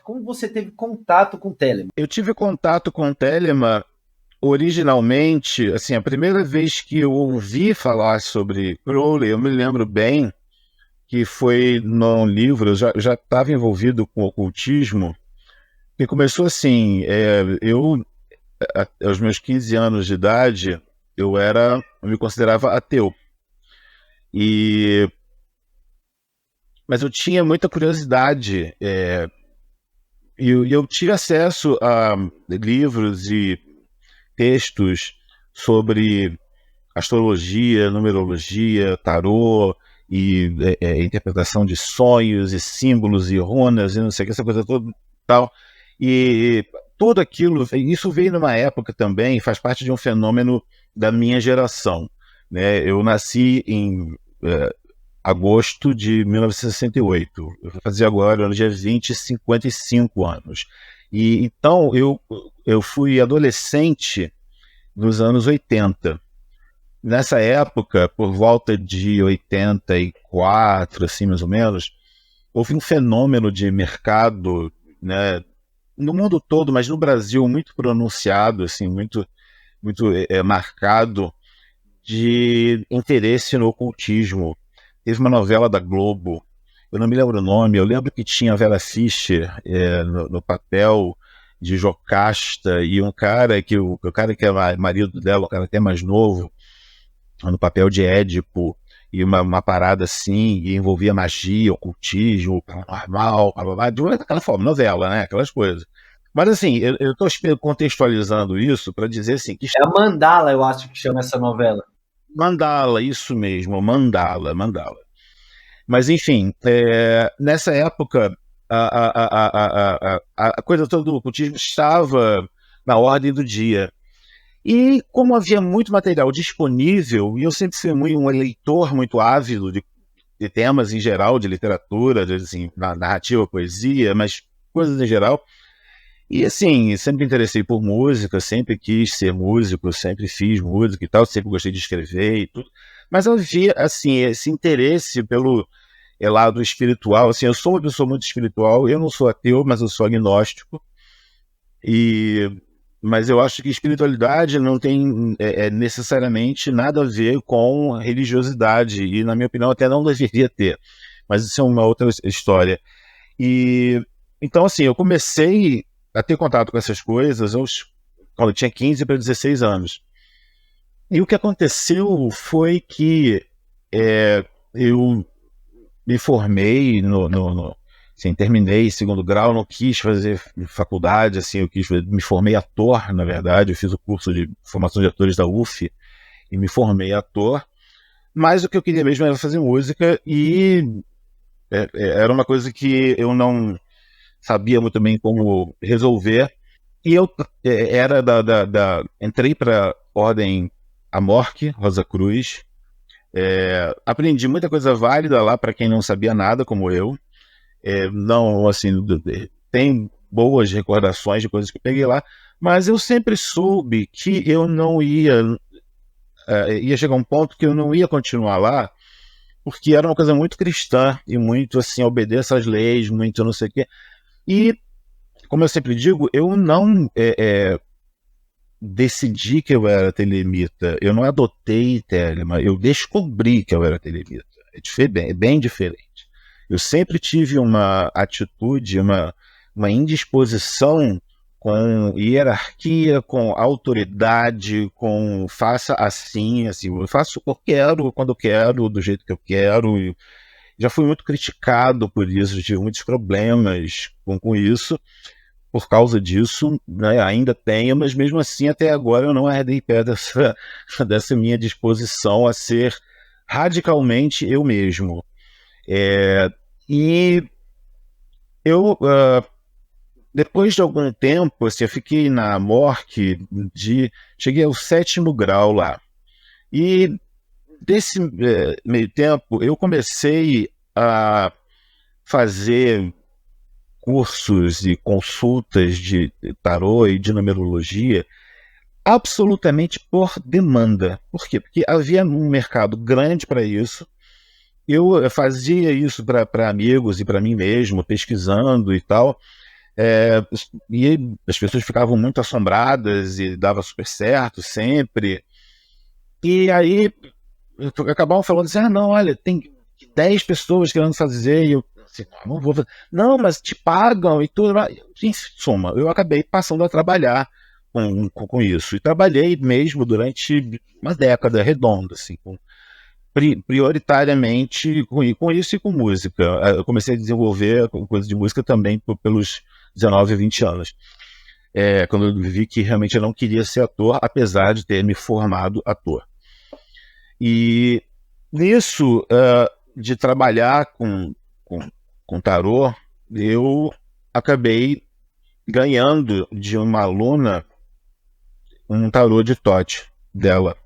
Como você teve contato com o Telemann? Eu tive contato com o Telemann originalmente, assim, a primeira vez que eu ouvi falar sobre Crowley, eu me lembro bem que foi num livro, eu já estava envolvido com ocultismo, que começou assim, aos meus 15 anos de idade, eu me considerava ateu. Mas eu tinha muita curiosidade, e eu tive acesso a livros e textos sobre astrologia, numerologia, tarô e interpretação de sonhos e símbolos e runas e não sei o que, essa coisa toda tal. E tudo aquilo, isso veio numa época também, faz parte de um fenômeno da minha geração, né? Eu nasci em agosto de 1968. Eu vou fazer agora, no dia 20, 55 anos. E então eu fui adolescente nos anos 80. Nessa época, por volta de 84, assim, mais ou menos, houve um fenômeno de mercado, né, no mundo todo, mas no Brasil muito pronunciado, assim, muito marcado, de interesse no ocultismo. Teve uma novela da Globo, eu não me lembro o nome, eu lembro que tinha a Vera Fischer no papel de Jocasta, e o cara que é marido dela, o cara que é mais novo, no papel de Édipo, e uma parada assim, e envolvia magia, ocultismo, paranormal, aquela forma, novela, né? Aquelas coisas. Mas assim, eu estou contextualizando isso para dizer assim que é a Mandala, eu acho que chama essa novela. Mandala, isso mesmo, Mandala. Mas enfim, nessa época a coisa toda do ocultismo estava na ordem do dia. E como havia muito material disponível, e eu sempre fui um leitor muito ávido de temas em geral, de literatura, de assim, narrativa, poesia, mas coisas em geral. E assim, sempre me interessei por música, sempre quis ser músico, sempre fiz música e tal, sempre gostei de escrever e tudo. Mas eu havia, assim, esse interesse pelo lado espiritual. Assim, eu sou uma pessoa muito espiritual, eu não sou ateu, mas eu sou agnóstico. Mas eu acho que espiritualidade não tem necessariamente nada a ver com religiosidade, e na minha opinião até não deveria ter, mas isso é uma outra história. E então assim, eu comecei a ter contato com essas coisas quando eu tinha 15 para 16 anos. E o que aconteceu foi que eu me formei assim, terminei segundo grau, não quis fazer faculdade, assim, me formei ator, na verdade, eu fiz o curso de formação de atores da UF e me formei ator, mas o que eu queria mesmo era fazer música, e era uma coisa que eu não sabia muito bem como resolver, e eu era entrei para a Ordem Amorque, Rosa Cruz, aprendi muita coisa válida lá para quem não sabia nada como eu. Não, assim, tem boas recordações de coisas que eu peguei lá, mas eu sempre soube que eu não ia chegar a um ponto que eu não ia continuar lá, porque era uma coisa muito cristã e muito assim, obedeça às leis, muito não sei o quê. E, como eu sempre digo, eu não decidi que eu era telemita, eu não adotei Telemann, eu descobri que eu era telemita. É bem diferente. Eu sempre tive uma atitude, uma indisposição com hierarquia, com autoridade, com faça assim, eu faço o que eu quero, quando eu quero, do jeito que eu quero. E já fui muito criticado por isso, tive muitos problemas com isso, por causa disso, né? Ainda tenho, mas mesmo assim até agora eu não arredei pé dessa minha disposição a ser radicalmente eu mesmo. E eu, depois de algum tempo, assim, eu fiquei na Morque, cheguei ao 7º grau lá. E desse meio tempo, eu comecei a fazer cursos e consultas de tarô e de numerologia absolutamente por demanda. Por quê? Porque havia um mercado grande para isso. Eu fazia isso para amigos e para mim mesmo, pesquisando e tal, E as pessoas ficavam muito assombradas e dava super certo sempre. E aí acabavam falando assim, não, olha, tem 10 pessoas querendo fazer, e eu assim, não vou fazer. Não, mas te pagam e tudo. Em suma, eu acabei passando a trabalhar com isso. E trabalhei mesmo durante uma década redonda, assim, prioritariamente com isso e com música. Eu comecei a desenvolver coisa de música também pelos 19, 20 anos. Quando eu vi que realmente eu não queria ser ator, apesar de ter me formado ator. E nisso, de trabalhar com tarô, eu acabei ganhando de uma aluna um tarô de Tote dela,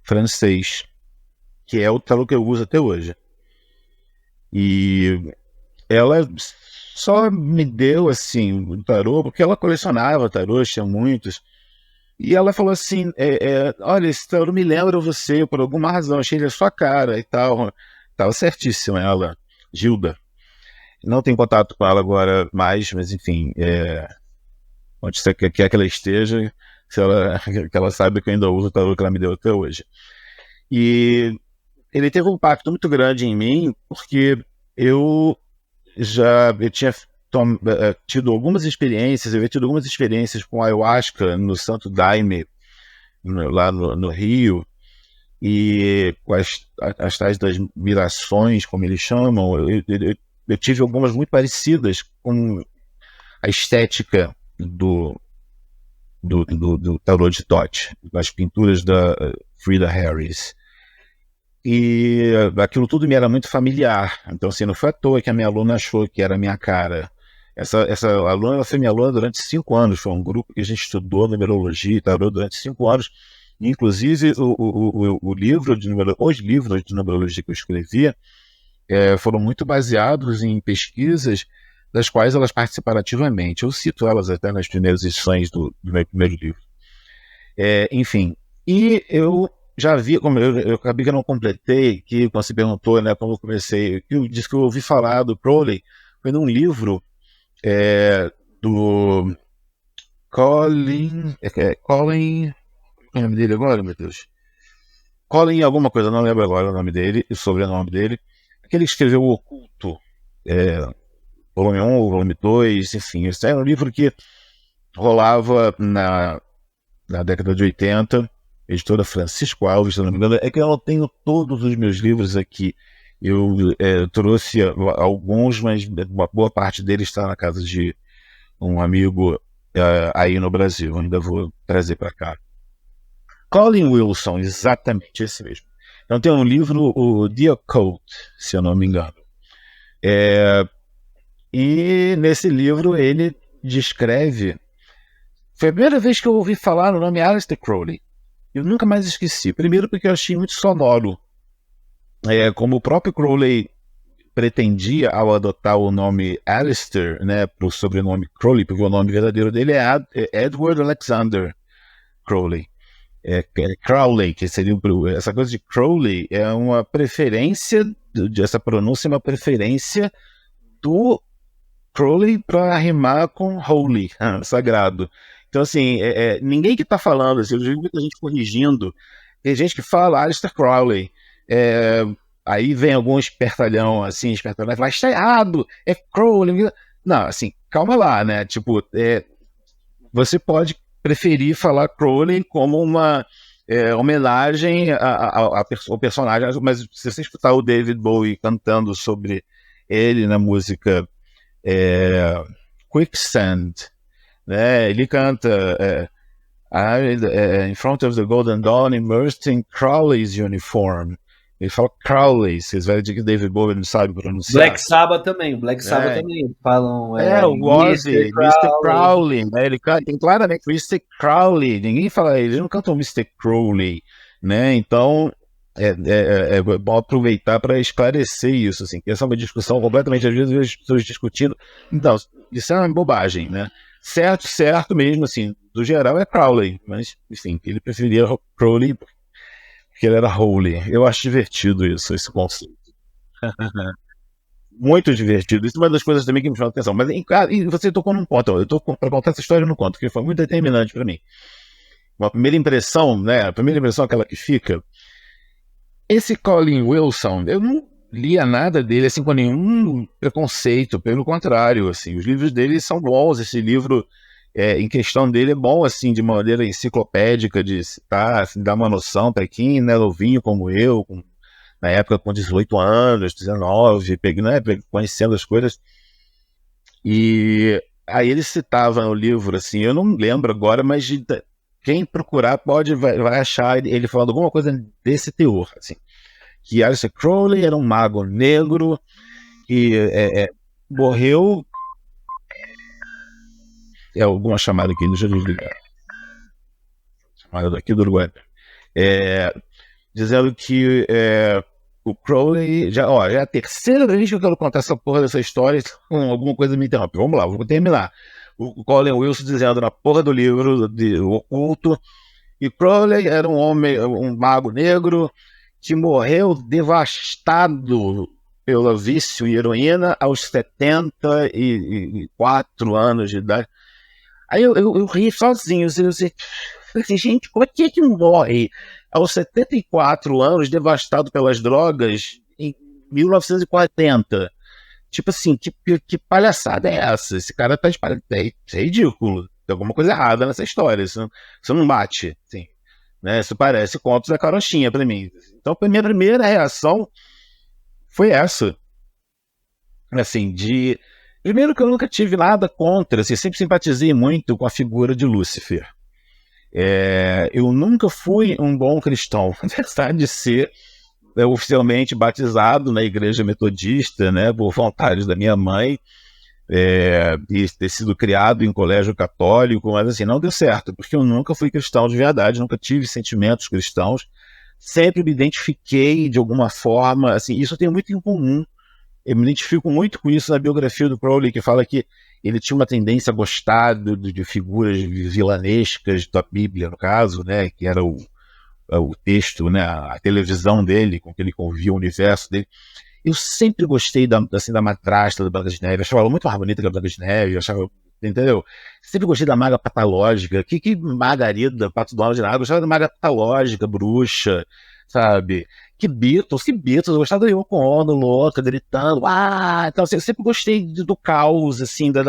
francês, que é o tarô que eu uso até hoje. E ela só me deu assim o tarô porque ela colecionava tarôs, tinha muitos. E ela falou assim, olha, esse tarô me lembra você, por alguma razão, achei ele a sua cara e tal. Tava certíssima ela, Gilda. Não tenho contato com ela agora mais, mas enfim, onde você quer que ela esteja, que ela saiba que eu ainda uso o tarô que ela me deu até hoje. E ele teve um impacto muito grande em mim, porque eu tinha tido algumas experiências, eu havia tido algumas experiências com ayahuasca no Santo Daime, lá no Rio, e com as tais das mirações, como eles chamam, eu tive algumas muito parecidas com a estética do tarot de Tote, das pinturas da Frida Harris. E aquilo tudo me era muito familiar. Então, assim, não foi à toa que a minha aluna achou que era a minha cara. Essa aluna, ela foi minha aluna durante 5 anos. Foi um grupo que a gente estudou numerologia e tarô durante 5 anos. Inclusive, os livros de numerologia que eu escrevia foram muito baseados em pesquisas das quais elas participaram ativamente. Eu cito elas até nas primeiras edições do meu primeiro livro. Enfim, e eu já vi, como eu acabei que eu não completei, que quando se perguntou, né, como eu comecei, eu disse que eu ouvi falar do Crowley, foi num livro do Colin, Colin, qual é o nome dele agora, meu Deus? Colin alguma coisa, não lembro agora o nome dele, o sobrenome dele, aquele que escreveu O Oculto, volume 1, volume 2, enfim, esse era um livro que rolava na década de 80, editora Francisco Alves, se não me engano. É que eu não tenho todos os meus livros aqui. Eu trouxe alguns, mas uma boa parte deles está na casa de um amigo aí no Brasil. Eu ainda vou trazer para cá. Colin Wilson, exatamente esse mesmo. Então tem um livro, o The Occult, se eu não me engano. E nesse livro ele descreve. Foi a primeira vez que eu ouvi falar no nome Aleister Crowley. Eu nunca mais esqueci. Primeiro porque eu achei muito sonoro. Como o próprio Crowley pretendia ao adotar o nome Aleister, né, para o sobrenome Crowley, porque o nome verdadeiro dele é Edward Alexander Crowley. Crowley, que seria essa coisa de Crowley é uma preferência, essa pronúncia é uma preferência do Crowley para rimar com holy, sagrado. Então, assim, ninguém que está falando, assim, eu vi muita gente corrigindo, tem gente que fala Aleister Crowley, aí vem algum espertalhão, assim, espertalhão, fala, está errado, é Crowley. Não, assim, calma lá, né? Tipo, você pode preferir falar Crowley como uma homenagem ao personagem, mas se você escutar o David Bowie cantando sobre ele na música Quicksand, né? Ele canta in front of the golden dawn, immersed in Crowley's uniform. Ele fala Crowley, vocês vão dizer que David Bowie não sabe pronunciar. Black Sabbath também, eles falam o Ozzy, Mr. Crowley, né? Ele tem claramente Mr. Crowley, ninguém fala, eles não cantam Mr. Crowley, né? Então é bom aproveitar para esclarecer isso, assim, que essa é uma discussão completamente, às vezes, as pessoas discutindo. Então, isso é uma bobagem, né? Certo mesmo, assim, do geral é Crowley, mas, enfim, ele preferia Crowley porque ele era holy. Eu acho divertido isso, esse conceito. muito divertido. Isso é uma das coisas também que me chamou a atenção. Mas e você tocou num ponto. Eu tô para contar essa história no conto, que foi muito determinante para mim. Uma primeira impressão, né? A primeira impressão é aquela que fica. Esse Colin Wilson, eu não lia nada dele assim com nenhum preconceito, pelo contrário, assim, os livros dele são bons. Esse livro em questão dele é bom, assim, de maneira enciclopédica, de citar, assim, dar uma noção para quem, né, novinho como eu, na época com 18 anos, 19, né, conhecendo as coisas. E aí ele citava no livro, assim, eu não lembro agora, mas quem procurar vai achar ele falando alguma coisa desse teor, assim, que Aleister Crowley era um mago negro que morreu. Alguma chamada aqui, deixa eu desligar. Chamada daqui do Uruguai. Dizendo que o Crowley já é a terceira vez que eu quero contar essa porra dessa história, com alguma coisa me interrompe. Vamos lá, vou terminar. O Colin Wilson dizendo na porra do livro de O Oculto que Crowley era um homem, um mago negro que morreu devastado pelo vício em heroína aos 74 anos de idade. Aí eu ri sozinho, assim, gente, como é que morre aos 74 anos devastado pelas drogas em 1940? Tipo assim, que palhaçada é essa? Esse cara tá espalhado. Isso é ridículo. Tem alguma coisa errada nessa história. Isso não bate. Assim, né? Isso parece contos da carochinha pra mim. Então, a minha primeira reação foi essa. Assim, primeiro que eu nunca tive nada contra, assim, sempre simpatizei muito com a figura de Lúcifer. Eu nunca fui um bom cristão, apesar de ser oficialmente batizado na igreja metodista, né, por vontade da minha mãe, e ter sido criado em colégio católico, mas assim, não deu certo, porque eu nunca fui cristão de verdade, nunca tive sentimentos cristãos, sempre me identifiquei de alguma forma, assim, isso eu tenho muito em comum. Eu me identifico muito com isso na biografia do Crowley, que fala que ele tinha uma tendência a gostar de figuras vilanescas da Bíblia, no caso, né, que era o texto, né, a televisão dele, com que ele convia o universo dele. Eu sempre gostei da madrasta da Branca de Neve, eu achava ela muito mais bonita que a Branca de Neve, entendeu? Sempre gostei da maga patológica, que Margarida, Pato Donald de nada, eu gostava da maga patológica, bruxa, sabe? Que Beatles, eu gostava da Yoko Ono louca, gritando, então assim, eu sempre gostei do caos, assim, de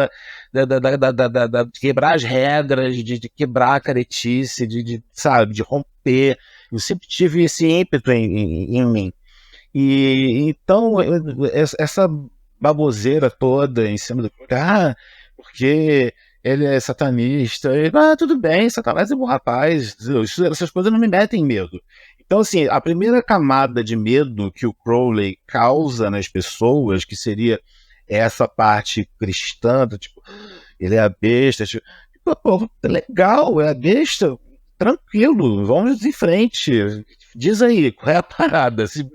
quebrar as regras, de quebrar a caretice, sabe, de romper. Eu sempre tive esse ímpeto em mim. E então, essa baboseira toda em cima do porque ele é satanista, tudo bem, Satanás é bom rapaz, essas coisas não me metem medo. Então, assim, a primeira camada de medo que o Crowley causa nas pessoas, que seria essa parte cristã, tipo, ele é a besta, tipo, pô, legal, é a besta, tranquilo, vamos em frente. Diz aí, qual é a parada? Se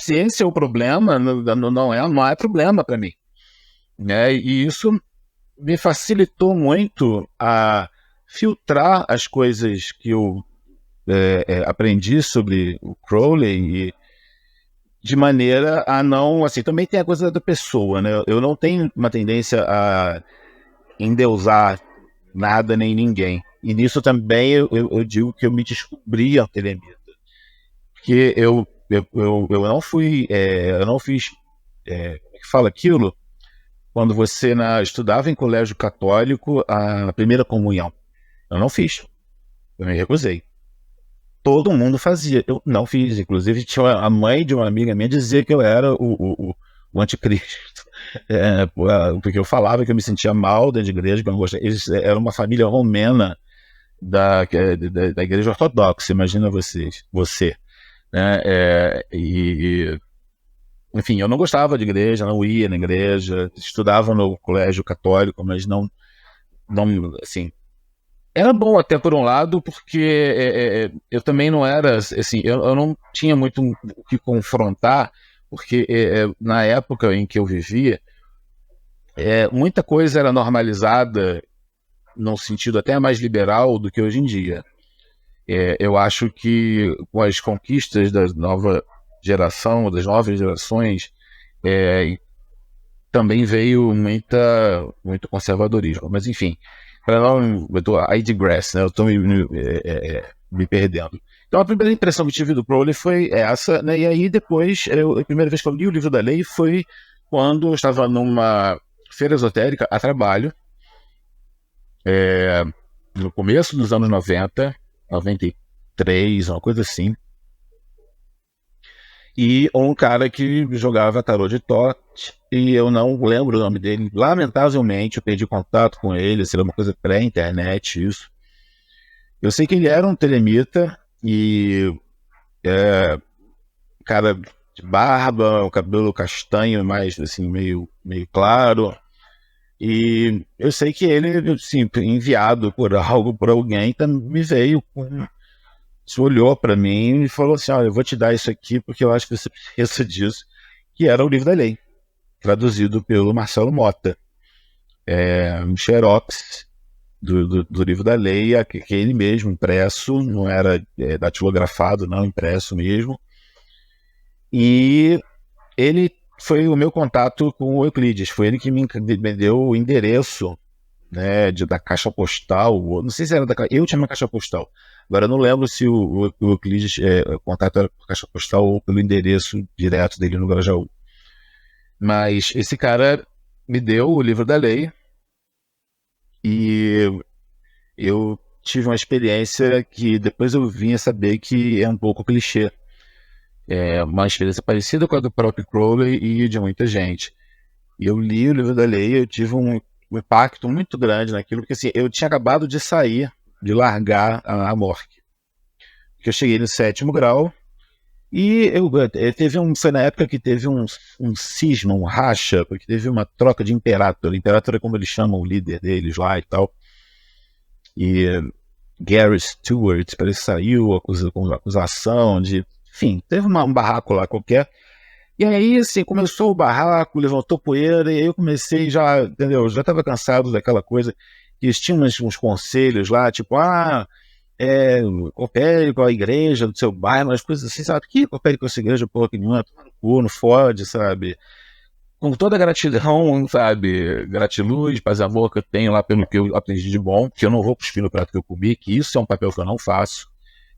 esse é o problema, não é problema para mim. Né? E isso me facilitou muito a filtrar as coisas que eu aprendi sobre o Crowley, e de maneira a não, assim, também tem a coisa da pessoa, né? Eu não tenho uma tendência a endeusar nada nem ninguém. E nisso também eu digo que eu me descobri antelemita. Porque eu não fui, eu não fiz, como é que fala aquilo? Quando você estudava em colégio católico, a primeira comunhão. Eu não fiz. Eu me recusei. Todo mundo fazia. Eu não fiz. Inclusive, tinha a mãe de uma amiga minha dizia que eu era o anticristo. Porque eu falava que eu me sentia mal dentro de igreja, que eu não gostava. Eles eram uma família romena da igreja ortodoxa, imagina você. Né? Enfim, eu não gostava de igreja, não ia na igreja, estudava no colégio católico, mas não assim, era bom até por um lado, porque eu também não era, assim, eu não tinha muito o que confrontar, porque na época em que eu vivia, muita coisa era normalizada num sentido até mais liberal do que hoje em dia. Eu acho que com as conquistas da nova geração, das novas gerações, também veio muito conservadorismo. Mas enfim, para não... I digress, né? Eu estou me perdendo. Então a primeira impressão que eu tive do Crowley foi essa, né? E aí depois, a primeira vez que eu li o livro da lei foi quando eu estava numa feira esotérica a trabalho, no começo dos anos 90, 93, uma coisa assim. E um cara que jogava tarô de Tote, e eu não lembro o nome dele. Lamentavelmente, eu perdi contato com ele, seria uma coisa pré-internet, isso. Eu sei que ele era um telemita, e cara de barba, o cabelo castanho, mais assim, meio claro. E eu sei que ele, assim, enviado por alguém, me veio se olhou para mim e falou assim: olha, eu vou te dar isso aqui porque eu acho que você precisa disso, que era o livro da lei, traduzido pelo Marcelo Mota. Um xerox do livro da lei, aquele mesmo, impresso, não era datilografado, não, impresso mesmo. E ele foi o meu contato com o Euclides, foi ele que me deu o endereço, né, da caixa postal, não sei se era eu tinha uma caixa postal, agora eu não lembro se o Euclides contato era por caixa postal ou pelo endereço direto dele no Grajaú. Mas esse cara me deu o livro da lei e eu tive uma experiência que depois eu vim a saber que é um pouco clichê. É uma experiência parecida com a do próprio Crowley e de muita gente. E eu li o livro da lei e eu tive um impacto muito grande naquilo, porque assim, eu tinha acabado de sair, de largar a Mork. Eu cheguei no 7º grau e foi na época que teve um cisma, um racha, porque teve uma troca de Imperator. Imperator é como eles chamam o líder deles lá e tal. E Gary Stewart parece que saiu com acusação de... Enfim, teve um barraco lá qualquer. E aí, assim, começou o barraco, levantou poeira, e aí eu comecei já, entendeu? Já estava cansado daquela coisa, que eles tinham uns conselhos lá, tipo, coopere com a igreja do seu bairro, umas coisas assim, sabe? Que coopere com essa igreja, porra, que nenhuma, toma no cu, não fode, sabe? Com toda a gratidão, sabe? Gratiluz, paz e amor que eu tenho lá pelo que eu aprendi de bom, que eu não vou cuspir no prato que eu comi, que isso é um papel que eu não faço.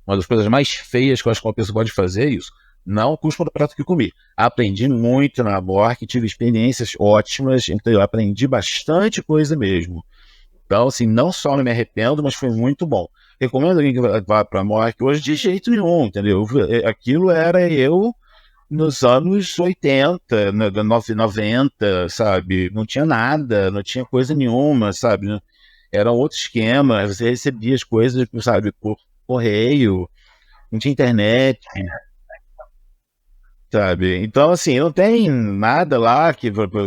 Uma das coisas mais feias que eu acho que uma pessoa pode fazer é isso. Não cuspo no prato que eu comi. Aprendi muito na Mork, tive experiências ótimas, então eu aprendi bastante coisa mesmo. Então, assim, não só não me arrependo, mas foi muito bom. Recomendo alguém que vá para a Mork hoje de jeito nenhum, entendeu? Aquilo era eu nos anos 80, 90, sabe? Não tinha nada, não tinha coisa nenhuma, sabe? Era outro esquema, você recebia as coisas, sabe, por correio, não tinha internet, sabe? Então, assim, não tem nada lá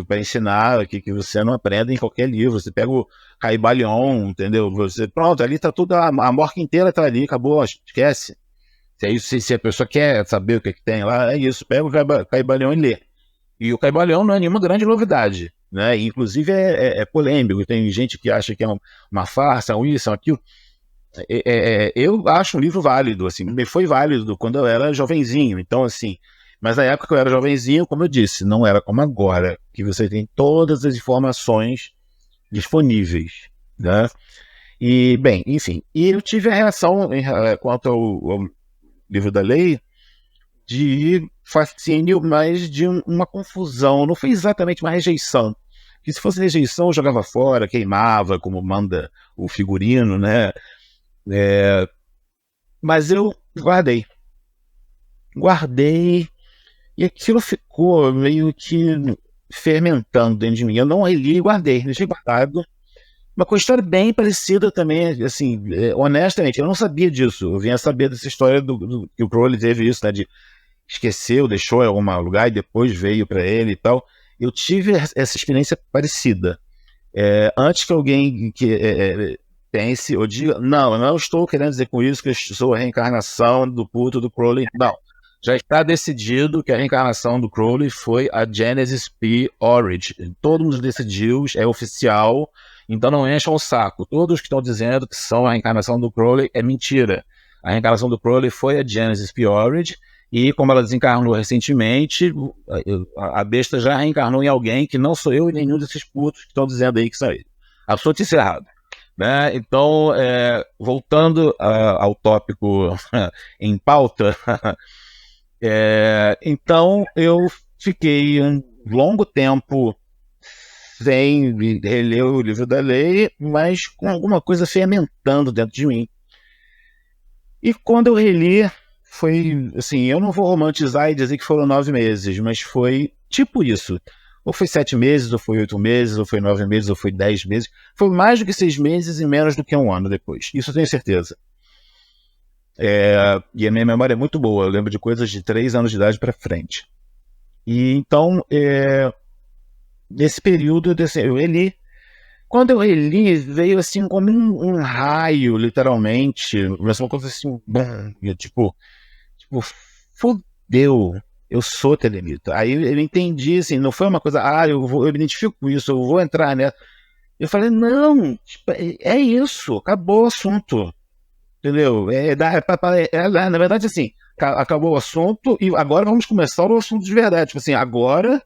para ensinar que você não aprenda em qualquer livro. Você pega o Caibalion, entendeu? Pronto, ali tá tudo, a Mork inteira tá ali, acabou, esquece. Se a pessoa quer saber o que tem lá, é isso, pega o Caibalion e lê. E o Caibalion não é nenhuma grande novidade, né? Inclusive é polêmico, tem gente que acha que é uma farsa, isso, aquilo. Eu acho um livro válido, assim, foi válido quando eu era jovenzinho, então assim, mas na época que eu era jovenzinho, como eu disse, não era como agora, que você tem todas as informações disponíveis, né? E, bem, enfim, e eu tive a reação quanto ao livro da lei de fascínio, mas de uma confusão, não foi exatamente uma rejeição, que se fosse rejeição eu jogava fora, queimava, como manda o figurino, né? Mas eu guardei e aquilo ficou meio que fermentando dentro de mim. Eu não reli e guardei, deixei guardado. Uma história bem parecida também, assim, honestamente, eu não sabia disso. Eu vinha saber dessa história que o Crowley teve isso, né, de esqueceu, deixou em algum lugar e depois veio para ele e tal. Eu tive essa experiência parecida. Antes que alguém pense ou diga, não, eu não estou querendo dizer com isso que eu sou a reencarnação do puto do Crowley, não. Já está decidido que a reencarnação do Crowley foi a Genesis P. Origin. Todo mundo decidiu, é oficial, então não encham o saco. Todos que estão dizendo que são a reencarnação do Crowley é mentira. A reencarnação do Crowley foi a Genesis P. Origin E como ela desencarnou recentemente, a besta já reencarnou em alguém que não sou eu e nenhum desses putos que estão dizendo aí que são ele. Absolutamente encerrado. Né? Então, voltando ao tópico em pauta, então eu fiquei um longo tempo sem reler o livro da lei, mas com alguma coisa fermentando dentro de mim. E quando eu reli, foi assim, eu não vou romantizar e dizer que foram 9 meses, mas foi tipo isso. Ou foi 7 meses, ou foi 8 meses, ou foi 9 meses, ou foi 10 meses. Foi mais do que 6 meses e menos do que um ano depois. Isso eu tenho certeza. E a minha memória é muito boa. Eu lembro de coisas de 3 anos de idade para frente. E então, nesse período, eu reli. Quando eu reli, veio assim como um raio, literalmente. Uma coisa assim, bom, tipo, fudeu, eu sou telemita. Aí eu entendi, assim, não foi uma coisa, eu me identifico com isso, eu vou entrar nessa. Eu falei, não, tipo, é isso, acabou o assunto, entendeu? Na verdade, assim, acabou o assunto e agora vamos começar o assunto de verdade. Tipo assim, agora,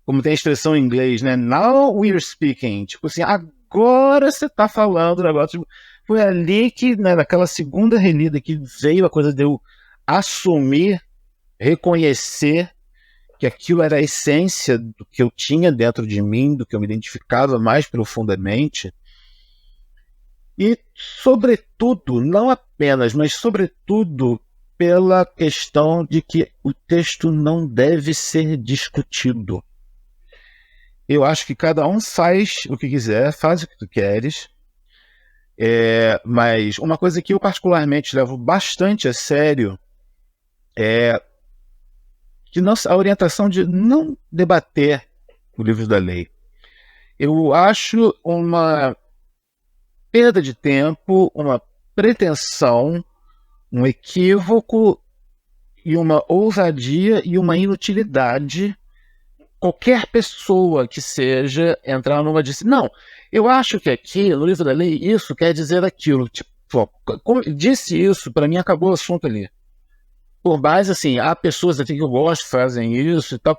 como tem a expressão em inglês, né? Now we're speaking. Tipo assim, agora você tá falando o negócio. Tipo, foi ali que, né, naquela segunda relida que veio a coisa de eu assumir, reconhecer que aquilo era a essência do que eu tinha dentro de mim, do que eu me identificava mais profundamente. E, sobretudo, não apenas, mas sobretudo pela questão de que o texto não deve ser discutido. Eu acho que cada um faz o que quiser, faz o que tu queres, mas uma coisa que eu particularmente levo bastante a sério é que a orientação de não debater o livro da lei. Eu acho uma perda de tempo, uma pretensão, um equívoco e uma ousadia e uma inutilidade. Qualquer pessoa que seja entrar numa disse, não, eu acho que aqui no livro da lei isso quer dizer aquilo. Tipo, disse isso, para mim acabou o assunto ali. Por mais, assim, há pessoas aqui que eu gosto, fazem isso e tal,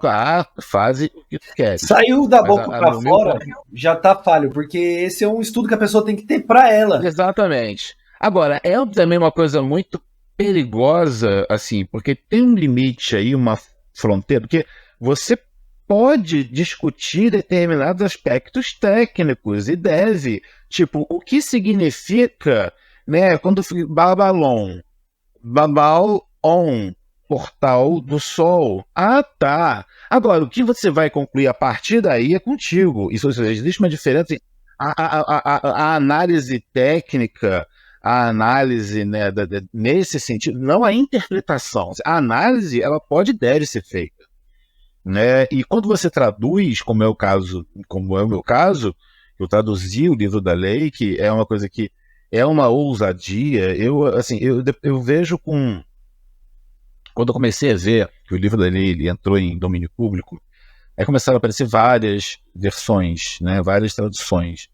fazem o que tu quer. Saiu da boca para fora, já tá falho, porque esse é um estudo que a pessoa tem que ter para ela. Exatamente. Agora, é também uma coisa muito perigosa, assim, porque tem um limite aí, uma fronteira, porque você pode discutir determinados aspectos técnicos e deve. Tipo, o que significa, né, quando Babylon, portal do sol. Ah, tá. Agora, o que você vai concluir a partir daí é contigo. Isso, ou seja, existe uma diferença. A análise técnica, a análise, né, nesse sentido, não a interpretação. A análise, ela pode e deve ser feita. Né? E quando você traduz, como é o meu caso, eu traduzi o livro da lei, que é uma coisa que é uma ousadia. Eu vejo com... Quando eu comecei a ver que o livro da lei ele entrou em domínio público, aí começaram a aparecer várias versões, né, várias traduções.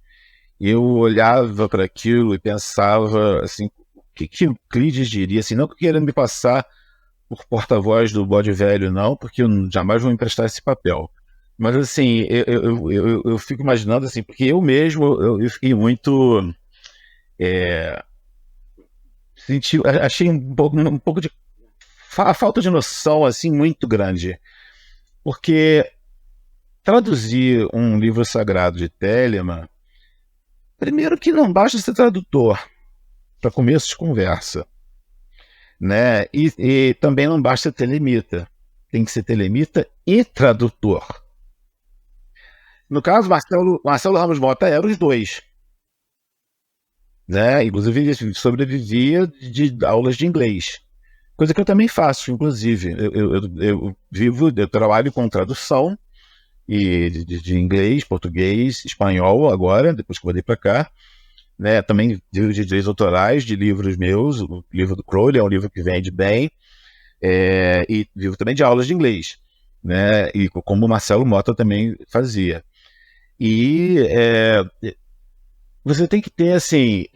E eu olhava para aquilo e pensava assim, o que Euclides diria, assim, não querendo me passar por porta-voz do bode velho, não, porque eu jamais vou emprestar esse papel. Mas assim, eu fico imaginando assim, porque eu mesmo eu fiquei muito achei um pouco de a falta de noção assim muito grande, porque traduzir um livro sagrado de Telemann, primeiro que não basta ser tradutor para começo de conversa, né? E também não basta ser telemita, tem que ser telemita e tradutor. No caso, Marcelo Ramos Mota era os dois, né? Inclusive sobrevivia de aulas de inglês. Coisa que eu também faço, inclusive. Eu trabalho com tradução de inglês, português, espanhol agora, depois que eu mudei para cá. Né? Também de direitos autorais de livros meus. O livro do Crowley é um livro que vende bem. E vivo também de aulas de inglês. Né? E como o Marcelo Mota também fazia. E você tem que ter, assim,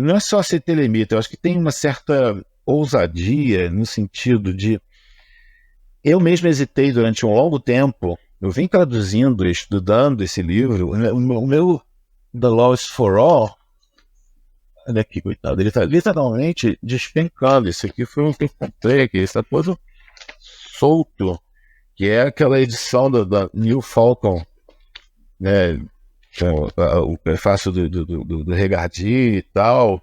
não é só ser telemita, eu acho que tem uma certa ousadia no sentido de Eu mesmo hesitei durante um longo tempo. Eu vim traduzindo, estudando esse livro. O meu The Law is for All, olha aqui, coitado, ele está literalmente despencando. Isso aqui foi um que eu comprei aqui, está todo solto, que é aquela edição da New Falcon, né? O prefácio do Regardi e tal.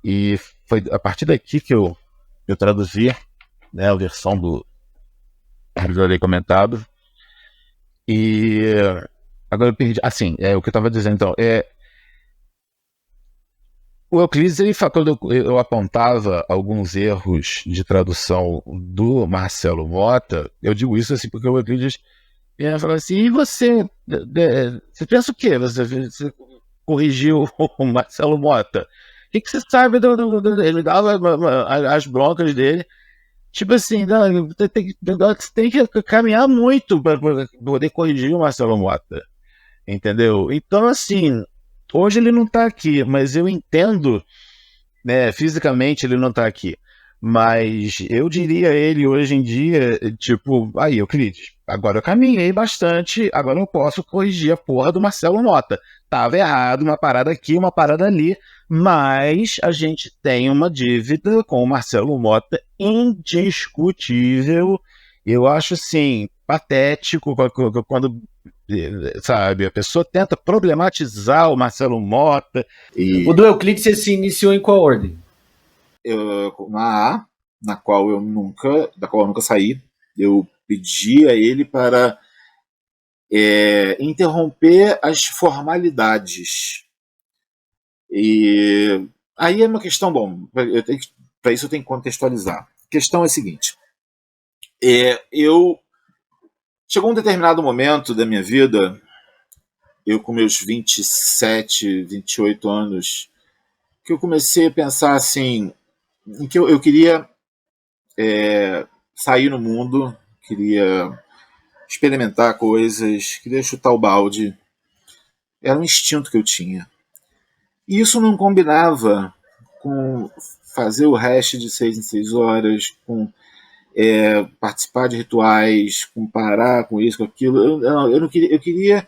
E foi a partir daqui que eu traduzi, né, a versão do Jorei comentado. E agora eu perdi. Assim, o que eu estava dizendo, então. O Euclides, quando eu apontava alguns erros de tradução do Marcelo Mota, eu digo isso assim porque o Euclides falou assim: e você? Você pensa o quê? Você corrigiu o Marcelo Mota? O que você sabe ele dava as broncas dele. Tipo assim, não, você tem que caminhar muito para poder corrigir o Marcelo Mota. Entendeu? Então, assim, hoje ele não está aqui, mas eu entendo, né? Fisicamente ele não está aqui. Mas eu diria a ele hoje em dia, tipo, aí, Euclides, agora eu caminhei bastante, agora eu posso corrigir a porra do Marcelo Mota. Tava errado, uma parada aqui, uma parada ali, mas a gente tem uma dívida com o Marcelo Mota indiscutível. Eu acho, assim, patético quando, sabe, a pessoa tenta problematizar o Marcelo Mota. O do Euclides você se iniciou em qual ordem? Na A, da qual eu nunca saí. Eu pedi a ele para interromper as formalidades. E aí é uma questão, bom, para isso eu tenho que contextualizar. A questão é a seguinte: chegou um determinado momento da minha vida, eu com meus 27, 28 anos, que eu comecei a pensar assim, em que eu queria sair no mundo, queria experimentar coisas, queria chutar o balde. Era um instinto que eu tinha. E isso não combinava com fazer o hash de 6 em 6 horas, com participar de rituais, com parar com isso, com aquilo. Eu não queria.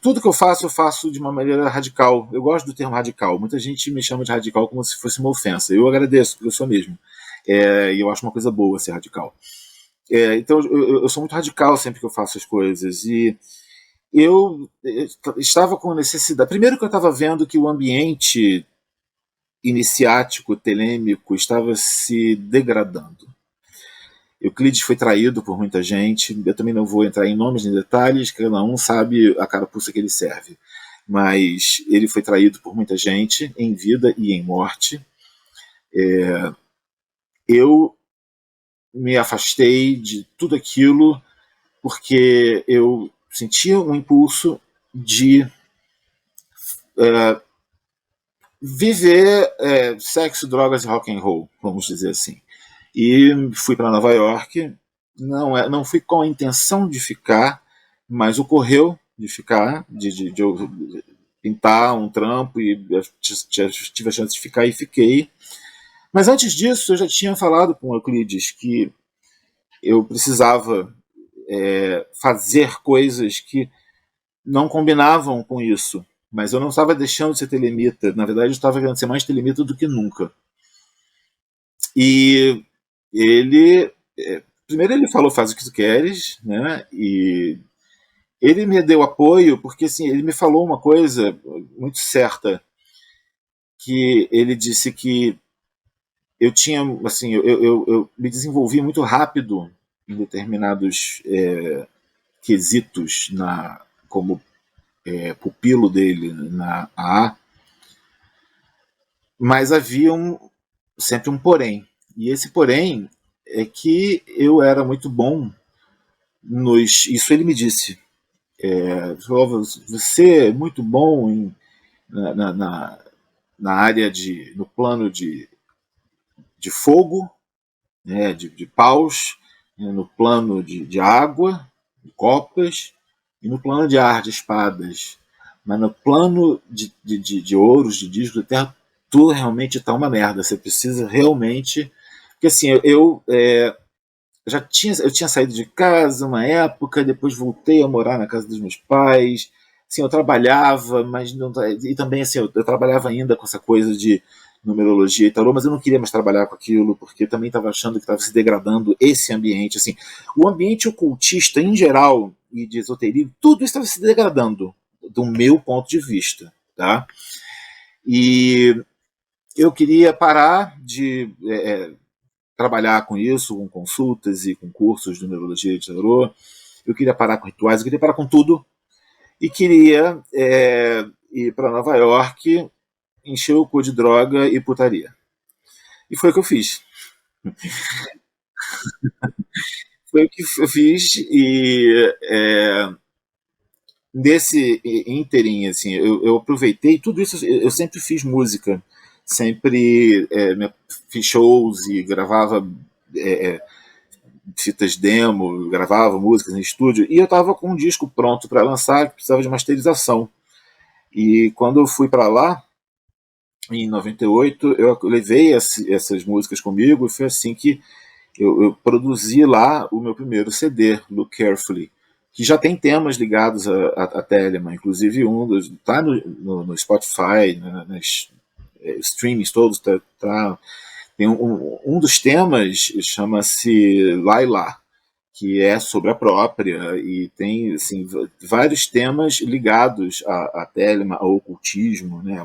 Tudo que eu faço de uma maneira radical. Eu gosto do termo radical. Muita gente me chama de radical como se fosse uma ofensa. Eu agradeço, porque eu sou mesmo. E eu acho uma coisa boa ser radical. Então eu sou muito radical sempre que eu faço as coisas. E eu estava com necessidade. Primeiro que eu estava vendo que o ambiente iniciático, telêmico, estava se degradando. Euclides foi traído por muita gente. Eu também não vou entrar em nomes nem detalhes, cada um sabe a carapuça que ele serve. Mas ele foi traído por muita gente, em vida e em morte. Eu me afastei de tudo aquilo porque eu sentia um impulso de viver sexo, drogas e rock and roll, vamos dizer assim. E fui para Nova York. Não fui com a intenção de ficar, mas ocorreu de ficar, de pintar um trampo e tive a chance de ficar e fiquei. Mas antes disso, eu já tinha falado com o Euclides que eu precisava fazer coisas que não combinavam com isso. Mas eu não estava deixando de ser telemita. Na verdade, eu estava querendo ser mais telemita do que nunca. E ele... primeiro ele falou, faz o que tu queres, né? E ele me deu apoio porque assim, ele me falou uma coisa muito certa, que ele disse que eu tinha, assim, eu me desenvolvi muito rápido em determinados quesitos como pupilo dele na A, mas havia sempre um porém. E esse porém é que eu era muito bom isso ele me disse. Você é muito bom na área no plano de fogo, né, de paus, né, no plano de água, de copas, e no plano de ar, de espadas. Mas no plano de ouros, de discos de terra, tu realmente tá uma merda. Você precisa realmente. Porque assim, eu eu tinha saído de casa uma época, depois voltei a morar na casa dos meus pais. Assim, eu trabalhava, mas não, e também assim, eu trabalhava ainda com essa coisa de numerologia e tarô, mas eu não queria mais trabalhar com aquilo, porque eu também estava achando que estava se degradando esse ambiente. Assim, o ambiente ocultista em geral e de esoterismo, tudo isso estava se degradando, do meu ponto de vista, tá? E eu queria parar de trabalhar com isso, com consultas e com cursos de numerologia e de tarô. Eu queria parar com rituais, eu queria parar com tudo e queria ir para Nova York, encher o cu de droga e putaria. E foi o que eu fiz. Foi o que eu fiz e nesse ínterim, assim, eu aproveitei tudo isso. Eu sempre fiz música, sempre fiz shows e gravava fitas demo, gravava músicas em estúdio, e eu estava com um disco pronto para lançar, que precisava de masterização. E quando eu fui para lá, em 98, eu levei essas músicas comigo, e foi assim que eu produzi lá o meu primeiro CD, Look Carefully, que já tem temas ligados a Telemann, inclusive um dos tá no Spotify, nas streamings todos, tá. Tem um dos temas chama-se Laila, que é sobre a própria, e tem assim, vários temas ligados a Telemann, ao ocultismo, né?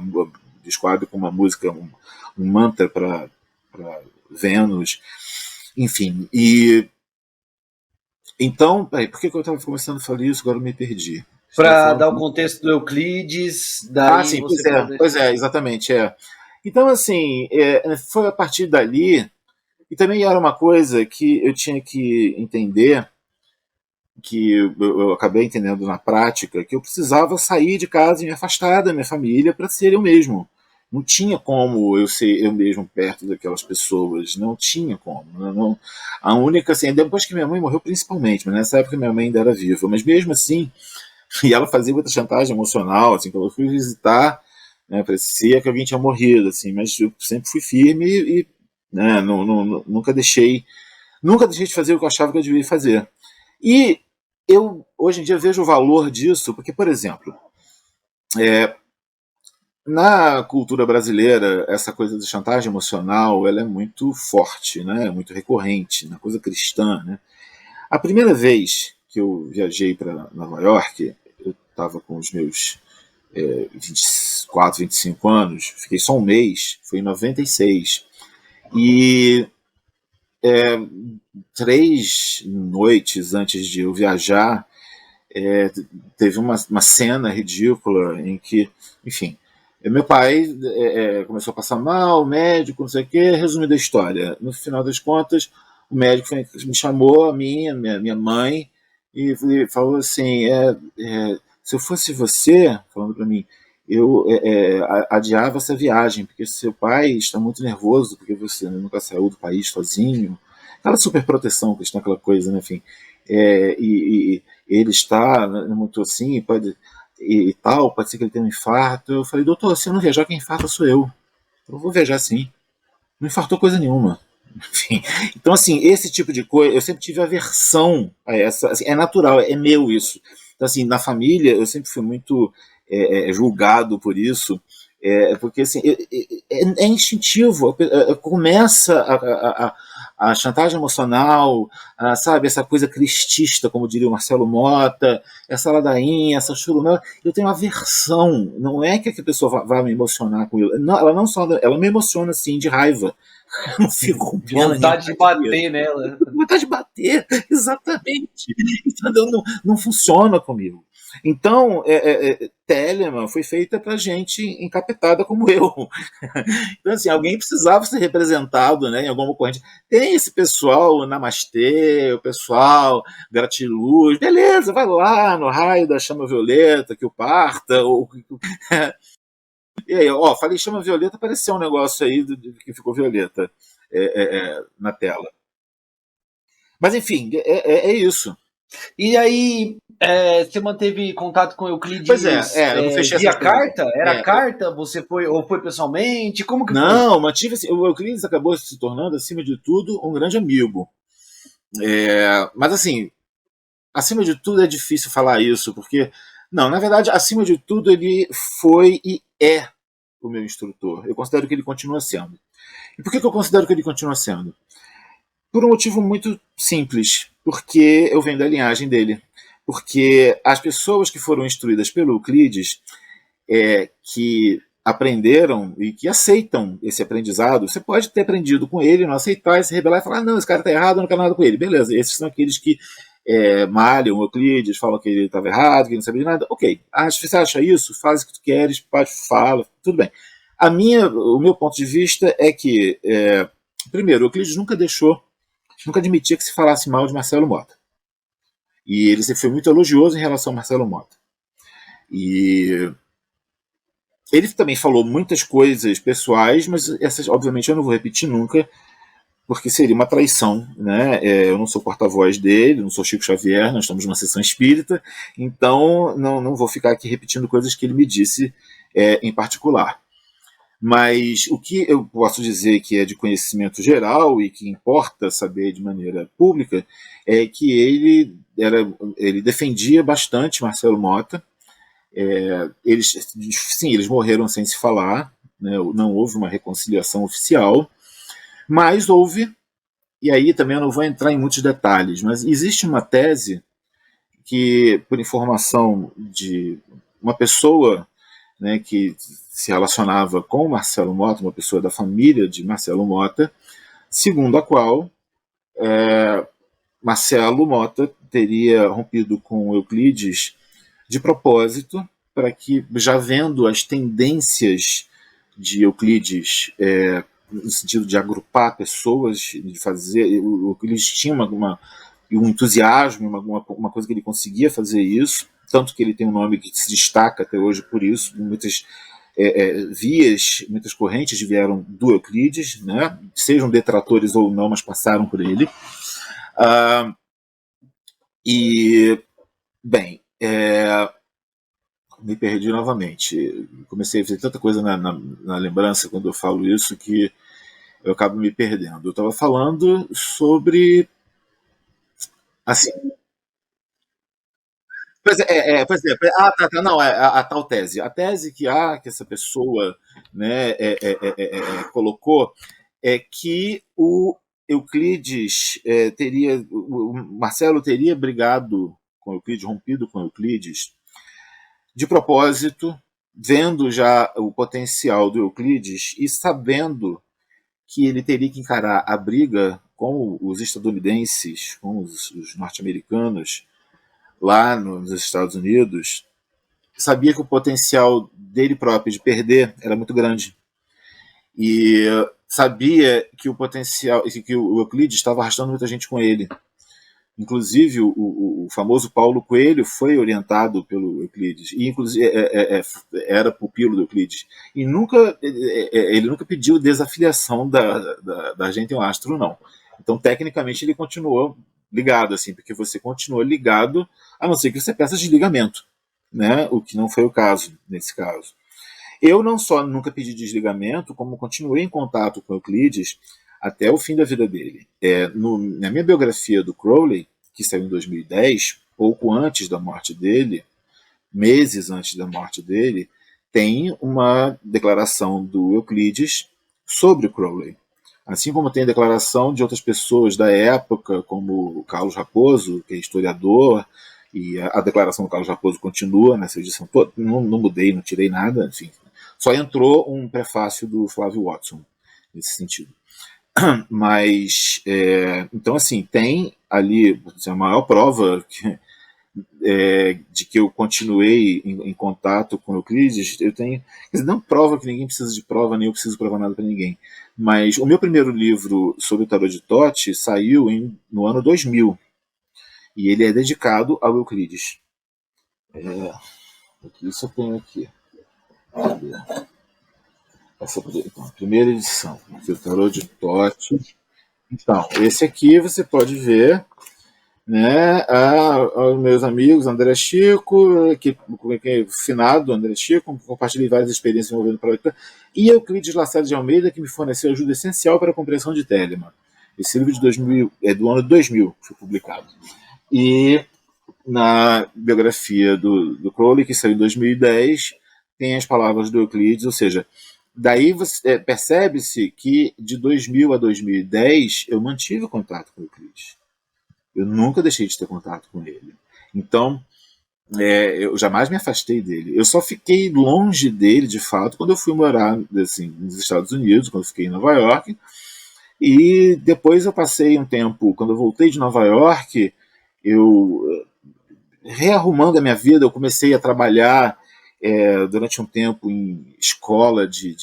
Descobre como uma música, um mantra para Vênus, enfim. E então, por que eu estava começando a falar isso? Agora eu me perdi. Para dar o contexto do Euclides, daí sim, você pois é, exatamente, Então, assim, foi a partir dali, e também era uma coisa que eu tinha que entender, que eu acabei entendendo na prática, que eu precisava sair de casa e me afastar da minha família para ser eu mesmo. Não tinha como eu ser eu mesmo perto daquelas pessoas, não tinha como. Não, a única, assim, depois que minha mãe morreu principalmente, mas nessa época minha mãe ainda era viva, mas mesmo assim, e ela fazia muita chantagem emocional, assim, quando eu fui visitar, né, parecia que alguém tinha morrido, assim, mas eu sempre fui firme e né, nunca deixei de fazer o que eu achava que eu devia fazer. E eu, hoje em dia, vejo o valor disso, porque, por exemplo, na cultura brasileira, essa coisa de chantagem emocional ela é muito forte, né? É muito recorrente, na coisa cristã. Né? A primeira vez que eu viajei para Nova York, eu estava com os meus 24, 25 anos, fiquei só um mês, foi em 96. E 3 noites antes de eu viajar, teve uma cena ridícula em que, enfim, meu pai começou a passar mal, médico, não sei o quê, resumindo a história. No final das contas, o médico me chamou, a minha mãe, e falou assim, se eu fosse você, falando para mim, eu adiava essa viagem, porque seu pai está muito nervoso, porque você nunca saiu do país sozinho. Aquela super proteção que está aquela coisa, né, enfim. E ele está muito assim, e tal, pode ser que ele tenha um infarto. Eu falei, doutor, se eu não viajar, quem infarta sou eu. Eu vou viajar sim. Não infartou coisa nenhuma. Enfim, então, assim, esse tipo de coisa, eu sempre tive aversão a essa. Assim, é natural, é meu isso. Então, assim, na família, eu sempre fui muito julgado por isso, porque, assim, é instintivo. Começa a chantagem emocional, sabe, essa coisa cristista, como diria o Marcelo Mota, essa ladainha, essa churumela. Eu tenho aversão. Não é que a pessoa vai me emocionar com isso. Não, ela não só. Ela me emociona, assim, de raiva. Eu não fico com pena. Vontade de bater nela. Vontade de bater, exatamente. Então, não funciona comigo. Então, Telemann foi feita para gente encapetada como eu. Então, assim, alguém precisava ser representado, né, em alguma corrente. Tem esse pessoal Namastê, o pessoal Gratiluz, beleza, vai lá no raio da chama violeta, que o parta, ou... E aí, falei chama violeta, apareceu um negócio aí que ficou violeta na tela. Mas, enfim, é isso. E aí, você manteve contato com o Euclides pois eu não fechei via essa carta? Era carta? Você foi ou foi pessoalmente? Como que foi? Não, mantive assim, o Euclides acabou se tornando, acima de tudo, um grande amigo. Mas assim, acima de tudo é difícil falar isso, porque, não, na verdade, acima de tudo ele foi e é o meu instrutor. Eu considero que ele continua sendo. E por que eu considero que ele continua sendo? Por um motivo muito simples, porque eu venho da linhagem dele. Porque as pessoas que foram instruídas pelo Euclides, que aprenderam e que aceitam esse aprendizado, você pode ter aprendido com ele, não aceitar, se rebelar e falar, não, esse cara está errado, eu não quero nada com ele. Beleza, esses são aqueles que malham o Euclides, falam que ele estava errado, que ele não sabia de nada. Ok, se você acha isso, faz o que tu queres, pode, fala, tudo bem. O meu ponto de vista é que, primeiro, o Euclides nunca admitia que se falasse mal de Marcelo Mota. E ele sempre foi muito elogioso em relação a Marcelo Mota. E ele também falou muitas coisas pessoais, mas essas, obviamente, eu não vou repetir nunca, porque seria uma traição, né? Eu não sou porta-voz dele, não sou Chico Xavier, nós estamos numa sessão espírita, então não vou ficar aqui repetindo coisas que ele me disse em particular. Mas o que eu posso dizer que é de conhecimento geral e que importa saber de maneira pública é que ele defendia bastante Marcelo Mota. Eles morreram sem se falar, né? Não houve uma reconciliação oficial, mas houve, e aí também eu não vou entrar em muitos detalhes, mas existe uma tese que, por informação de uma pessoa, né, que se relacionava com Marcelo Mota, uma pessoa da família de Marcelo Mota, segundo a qual Marcelo Mota teria rompido com Euclides de propósito, para que, já vendo as tendências de Euclides, no sentido de agrupar pessoas, de fazer, o Euclides tinha um entusiasmo, uma coisa que ele conseguia fazer isso, tanto que ele tem um nome que se destaca até hoje por isso. Muitas vias, muitas correntes vieram do Euclides, né? Sejam detratores ou não, mas passaram por ele. Bem, me perdi novamente. Comecei a fazer tanta coisa na lembrança quando eu falo isso que eu acabo me perdendo. Eu estava falando sobre, assim, não, a tal tese. A tese que essa pessoa, né, colocou é que o Euclides o Marcelo teria brigado com Euclides, rompido com Euclides, de propósito, vendo já o potencial do Euclides e sabendo que ele teria que encarar a briga com os estadunidenses, com os norte-americanos, lá nos Estados Unidos, sabia que o potencial dele próprio de perder era muito grande. E sabia que o potencial, que o Euclides estava arrastando muita gente com ele. Inclusive, o famoso Paulo Coelho foi orientado pelo Euclides, e inclusive era pupilo do Euclides. E ele nunca pediu desafiliação da gente em um astro, não. Então, tecnicamente, ele continuou ligado, assim, porque você continua ligado, a não ser que você peça desligamento, né? O que não foi o caso nesse caso. Eu não só nunca pedi desligamento, como continuei em contato com Euclides até o fim da vida dele. Na minha biografia do Crowley, que saiu em 2010, pouco antes da morte dele, meses antes da morte dele, tem uma declaração do Euclides sobre o Crowley. Assim como tem a declaração de outras pessoas da época, como o Carlos Raposo, que é historiador, e a declaração do Carlos Raposo continua nessa edição toda. Não mudei, não tirei nada, enfim. Só entrou um prefácio do Flávio Watson nesse sentido. Mas, então, assim, tem ali a maior prova de que eu continuei em contato com Euclides. Eu tenho, quer dizer, não prova, que ninguém precisa de prova, nem eu preciso provar nada para ninguém. Mas o meu primeiro livro sobre o tarot de Thoth saiu no ano 2000. E ele é dedicado ao Euclides. Isso eu tenho aqui. Essa então, a primeira edição, o tarot de Thoth. Então, esse aqui você pode ver, né, aos meus amigos André Chico, que finado André Chico, compartilhei várias experiências envolvendo o projeto, e Euclides Lacerda de Almeida, que me forneceu ajuda essencial para a compreensão de Telemann. Esse livro de 2000, é do ano 2000, foi publicado. E na biografia do Crowley, que saiu em 2010, tem as palavras do Euclides, ou seja, daí percebe-se que de 2000 a 2010 eu mantive contato com o Euclides. Eu nunca deixei de ter contato com ele. Então, eu jamais me afastei dele. Eu só fiquei longe dele, de fato, quando eu fui morar assim, nos Estados Unidos, quando eu fiquei em Nova York. E depois eu passei um tempo, quando eu voltei de Nova York, eu rearrumando a minha vida, eu comecei a trabalhar durante um tempo em escola de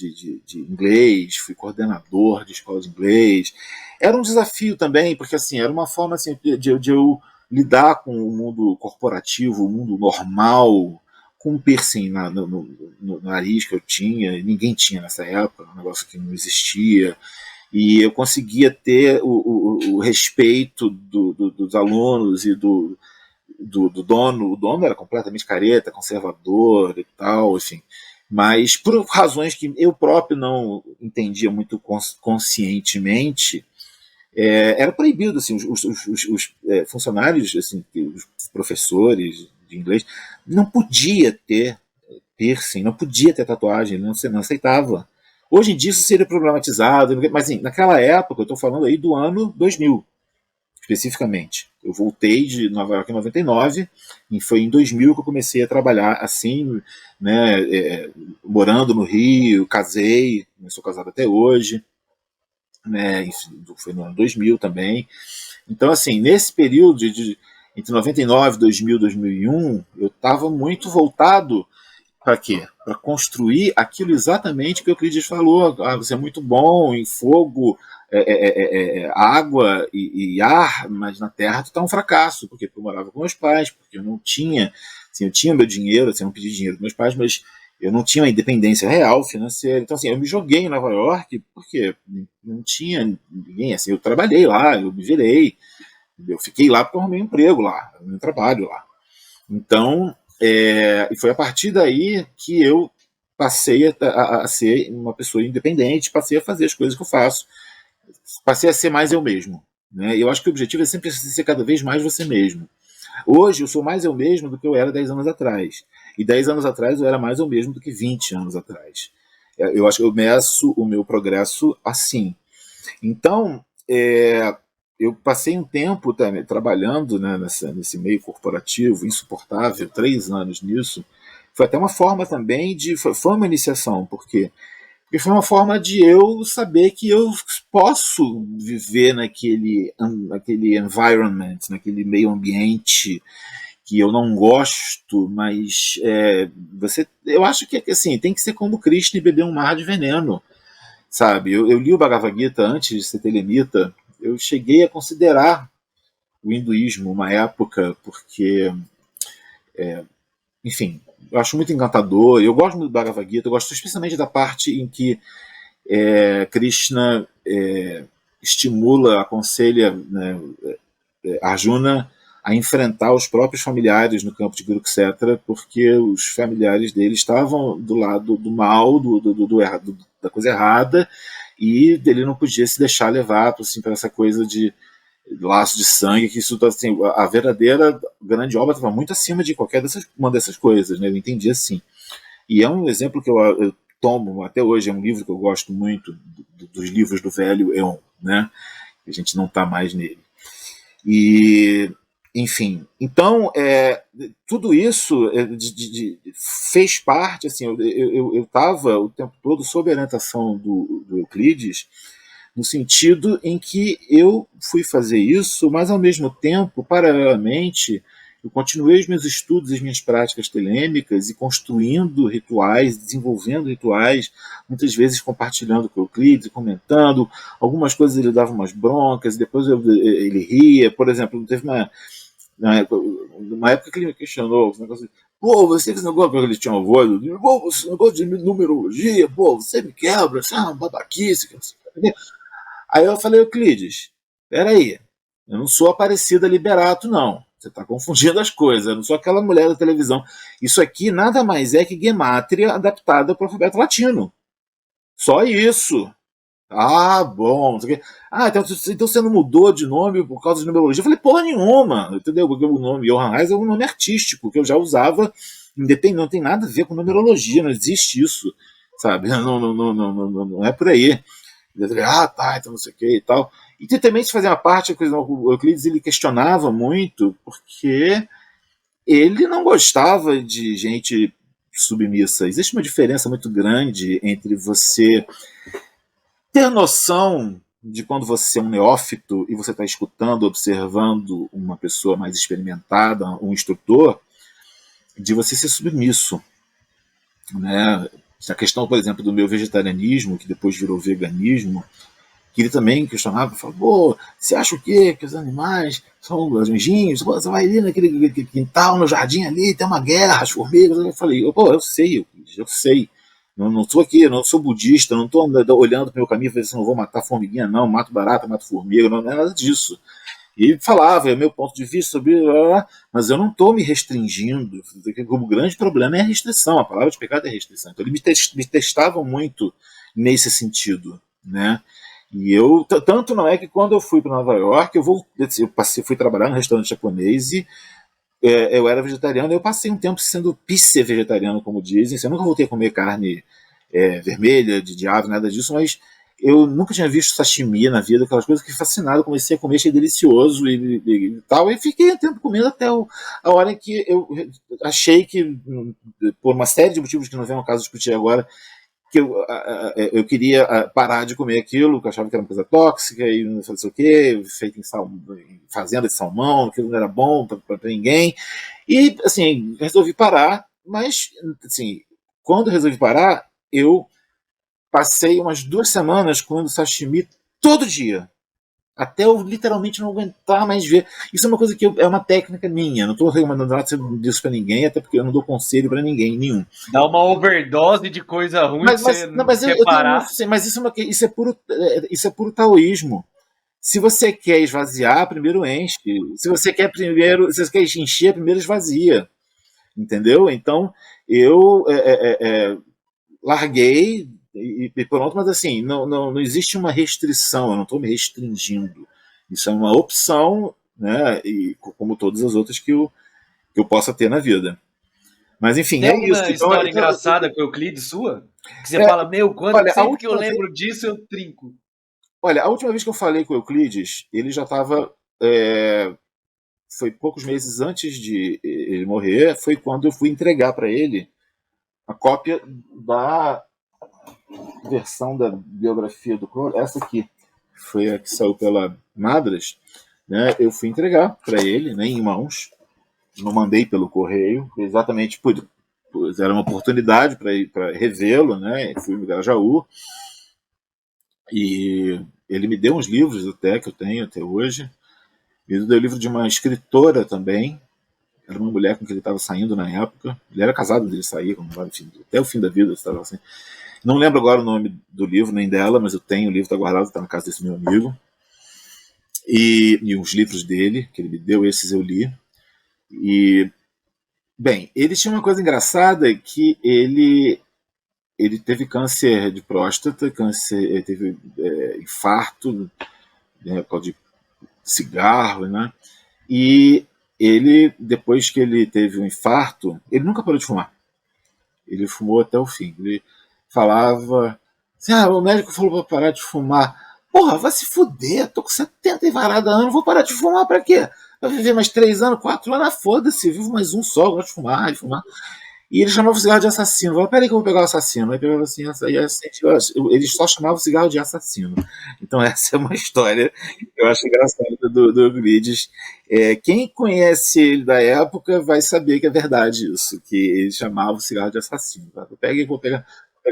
inglês, fui coordenador de escola de inglês. Era um desafio também, porque assim, era uma forma assim, de eu lidar com o mundo corporativo, o mundo normal, com um piercing no nariz que eu tinha, ninguém tinha nessa época, um negócio que não existia. E eu conseguia ter o respeito dos alunos e do dono. O dono era completamente careta, conservador e tal, enfim. Mas por razões que eu próprio não entendia muito conscientemente, era proibido, assim, os funcionários, assim, os professores de inglês, não podia ter piercing, não podia ter tatuagem, não aceitava. Hoje em dia isso seria problematizado, mas assim, naquela época, eu estou falando aí do ano 2000, especificamente. Eu voltei de Nova York em 99 e foi em 2000 que eu comecei a trabalhar assim, né, morando no Rio, casei, sou casado até hoje, né, foi no ano 2000 também. Então, assim, nesse período entre 99, 2000, 2001, eu estava muito voltado para quê? Para construir aquilo exatamente que o Euclides falou. Você é muito bom em fogo, água e ar, mas na terra tu tá um fracasso, porque eu morava com meus pais, porque eu não tinha, assim, eu tinha meu dinheiro, assim, eu não pedi dinheiro dos meus pais, mas eu não tinha uma independência real financeira. Então, assim, eu me joguei em Nova York porque não tinha ninguém, assim, eu trabalhei lá, eu me virei, eu fiquei lá porque eu arrumei um emprego lá, eu trabalho lá. Então, e foi a partir daí que eu passei a ser uma pessoa independente, passei a fazer as coisas que eu faço, passei a ser mais eu mesmo. Né? Eu acho que o objetivo é sempre ser cada vez mais você mesmo. Hoje eu sou mais eu mesmo do que eu era 10 anos atrás. E 10 anos atrás eu era mais eu mesmo do que 20 anos atrás. Eu acho que eu meço o meu progresso assim. Então, eu passei um tempo também trabalhando, né, nesse meio corporativo insuportável, 3 anos nisso. Foi até uma forma também foi uma iniciação, porque foi uma forma de eu saber que eu posso viver naquele environment, naquele meio ambiente que eu não gosto, mas eu acho que assim, tem que ser como Krishna e beber um mar de veneno, sabe? Eu li o Bhagavad Gita antes de ser telemita, eu cheguei a considerar o hinduísmo uma época, porque, enfim, eu acho muito encantador, eu gosto muito do Bhagavad Gita, eu gosto especialmente da parte em que Krishna estimula, aconselha, né, Arjuna a enfrentar os próprios familiares no campo de Kurukshetra, porque os familiares dele estavam do lado do mal, da coisa errada, e ele não podia se deixar levar assim, para essa coisa de laço de sangue, que isso assim, a verdadeira grande obra estava muito acima de uma dessas coisas, né? Eu entendi assim. E é um exemplo que eu tomo até hoje, é um livro que eu gosto muito dos livros do velho Eon, né? A gente não está mais nele. E, enfim, então tudo isso fez parte, assim, eu estava o tempo todo sob a orientação do Euclides, no sentido em que eu fui fazer isso, mas ao mesmo tempo, paralelamente, eu continuei os meus estudos e as minhas práticas telêmicas e construindo rituais, desenvolvendo rituais, muitas vezes compartilhando com o Euclides, comentando. Algumas coisas ele dava umas broncas, e depois ele ria. Por exemplo, teve uma época que ele me questionou, um negócio, pô, você que esse negócio que ele tinha uma voz, pô, esse negócio de numerologia, pô, você me quebra, você é uma babaquice. Aí eu falei, Euclides, peraí, eu não sou a Aparecida Liberato, não. Você está confundindo as coisas, eu não sou aquela mulher da televisão. Isso aqui nada mais é que Gemátria adaptada para o alfabeto latino. Só isso. Ah, bom. Não sei o quê. Ah, então você não mudou de nome por causa de numerologia? Eu falei, porra nenhuma, entendeu? Porque o nome Johann Reis é um nome artístico, que eu já usava, independente, não tem nada a ver com numerologia, não existe isso, sabe? Não é por aí. Eu falei, ah, tá, então não sei o que e tal. E também se fazia uma parte, o Euclides ele questionava muito, porque ele não gostava de gente submissa. Existe uma diferença muito grande entre você ter noção de quando você é um neófito e você está escutando, observando uma pessoa mais experimentada, um instrutor, de você ser submisso, né? A questão, por exemplo, do meu vegetarianismo, que depois virou veganismo, que ele também questionava, falava, pô, você acha o quê? Que os animais são os anjinhos? Pô, você vai ali naquele quintal, no jardim ali, tem uma guerra, as formigas. Eu falei, pô, eu sei. Não sou aqui, eu não sou budista, não estou olhando para o meu caminho e falando assim, não vou matar formiguinha, não, mato barata, mato formiga, não é nada disso. E falava, é o meu ponto de vista sobre. Mas eu não estou me restringindo. O grande problema é a restrição, a palavra de pecado é restrição. Então, eles me testavam muito nesse sentido, né? E eu, tanto não é que quando eu fui para Nova York, fui trabalhar no restaurante japonês e eu era vegetariano, eu passei um tempo sendo pisce-vegetariano, como dizem. Eu nunca voltei a comer carne vermelha, de ave, nada disso, mas eu nunca tinha visto sashimi na vida, aquelas coisas que fascinado, comecei a comer, achei delicioso e tal, e fiquei um tempo comendo até a hora em que eu achei que, por uma série de motivos que não vem ao caso discutir agora, que eu queria parar de comer aquilo, que eu achava que era uma coisa tóxica e não sei o que, feito em fazenda de salmão, aquilo não era bom para ninguém. E, assim, resolvi parar, mas, assim, quando resolvi parar, eu passei umas 2 semanas comendo sashimi todo dia. Até eu literalmente não aguentar mais ver. Isso é uma coisa que é uma técnica minha. Não estou recomendando nada disso para ninguém, até porque eu não dou conselho para ninguém, nenhum. Dá uma overdose de coisa ruim que você não quer parar. Mas isso é puro taoísmo. Se você quer esvaziar, primeiro enche. Se você quer encher, primeiro esvazia. Entendeu? Então, eu larguei e pronto, mas assim, não existe uma restrição, eu não estou me restringindo. Isso é uma opção, né? E como todas as outras que eu possa ter na vida. Mas enfim, tem alguma isso. história engraçada com o Euclides sua? Que você fala, sempre que eu lembro disso, eu trinco. Olha, a última vez que eu falei com o Euclides, ele já estava. Foi poucos meses antes de ele morrer, foi quando eu fui entregar para ele a cópia da versão da biografia do Crowley, essa aqui, foi a que saiu pela Madras, né? Eu fui entregar para ele, né, em mãos, não mandei pelo correio, exatamente era uma oportunidade para revê-lo, né? Fui no Grajaú e ele me deu uns livros até que eu tenho até hoje. Ele deu o livro de uma escritora também, era uma mulher com quem ele estava saindo na época. Ele era casado dele sair, até o fim da vida estava assim. Não lembro agora o nome do livro, nem dela, mas eu tenho, o livro está guardado, está na casa desse meu amigo. E os livros dele, que ele me deu, esses eu li. E, bem, ele tinha uma coisa engraçada, que ele teve câncer de próstata, ele teve infarto, né, por causa de cigarro, né? E ele, depois que ele teve um infarto, ele nunca parou de fumar. Ele fumou até o fim. Ele falava assim, o médico falou para parar de fumar. Porra, vai se fuder, tô com 70 e varada anos, vou parar de fumar pra quê? Vai viver mais 3 anos, 4 anos, foda-se, vivo mais um só, gosto de fumar, E ele chamava o cigarro de assassino. Falava, peraí que eu vou pegar o assassino. Aí pegava assim, ele só chamava o cigarro de assassino. Então essa é uma história que eu acho engraçada do Euclides. Quem conhece ele da época vai saber que é verdade isso, que ele chamava o cigarro de assassino. Vou pegar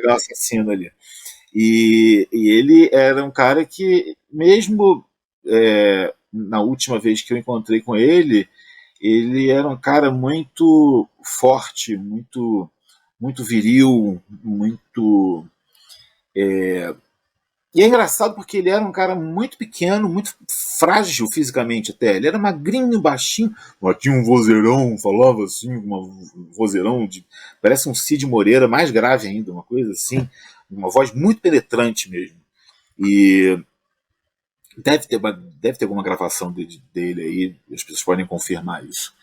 o assassino ali. E ele era um cara que, mesmo na última vez que eu encontrei com ele era um cara muito forte, muito, muito viril, muito. E é engraçado porque ele era um cara muito pequeno, muito frágil fisicamente até. Ele era magrinho, baixinho, mas tinha um vozeirão, falava assim, um vozeirão parece um Cid Moreira, mais grave ainda, uma coisa assim, uma voz muito penetrante mesmo. E deve ter alguma gravação dele aí, as pessoas podem confirmar isso.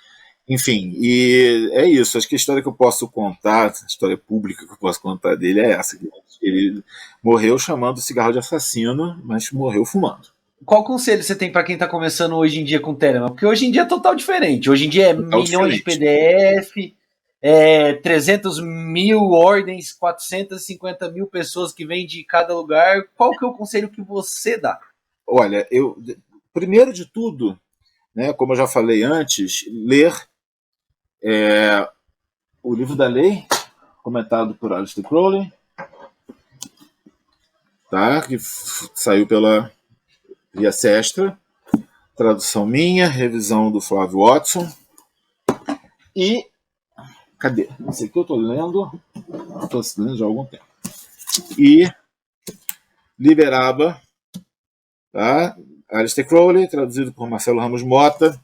Enfim, e é isso. Acho que a história que eu posso contar, a história pública que eu posso contar dele é essa. Ele morreu chamando o cigarro de assassino, mas morreu fumando. Qual conselho você tem para quem está começando hoje em dia com o Telegram? Porque hoje em dia é total diferente. Hoje em dia é Total milhões diferente. de PDF, 300 mil ordens, 450 mil pessoas que vêm de cada lugar. Qual que é o conselho que você dá? Olha, primeiro de tudo, né, como eu já falei antes, ler o livro da lei, comentado por Aleister Crowley, tá, que saiu pela Via Sestra, tradução minha, revisão do Flávio Watson. E cadê? Esse aqui eu estou lendo. Estou lendo já há algum tempo. E Liberaba, tá? Aleister Crowley, traduzido por Marcelo Ramos Mota,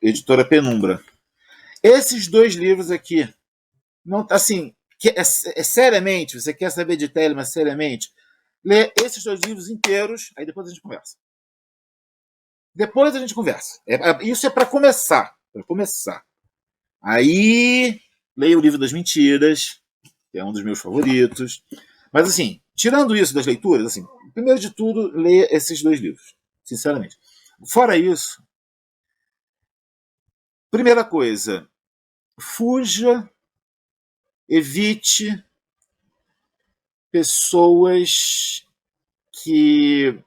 editora Penumbra. Esses dois livros aqui, não, assim, seriamente, você quer saber de Telemann seriamente, lê esses dois livros inteiros, aí depois a gente conversa. Depois a gente conversa. Isso é para começar. Para começar. Aí, leia o livro das mentiras, que é um dos meus favoritos. Mas, assim, tirando isso das leituras, assim, primeiro de tudo, leia esses dois livros, sinceramente. Fora isso, primeira coisa, fuja, evite pessoas que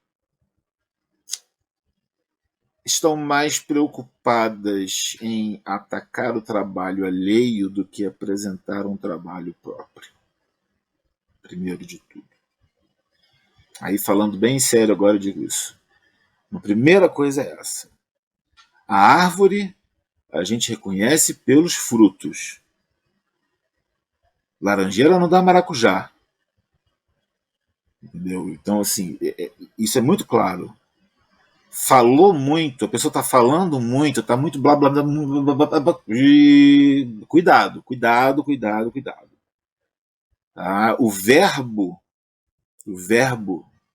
estão mais preocupadas em atacar o trabalho alheio do que apresentar um trabalho próprio. Primeiro de tudo. Aí, falando bem sério agora, eu digo isso. A primeira coisa é essa. A árvore a gente reconhece pelos frutos. Laranjeira não dá maracujá. Entendeu? Então, assim, isso é muito claro. Falou muito, a pessoa está falando muito, está muito blá blá blá, blá, blá, blá. E cuidado, cuidado, cuidado, cuidado. Tá? O verbo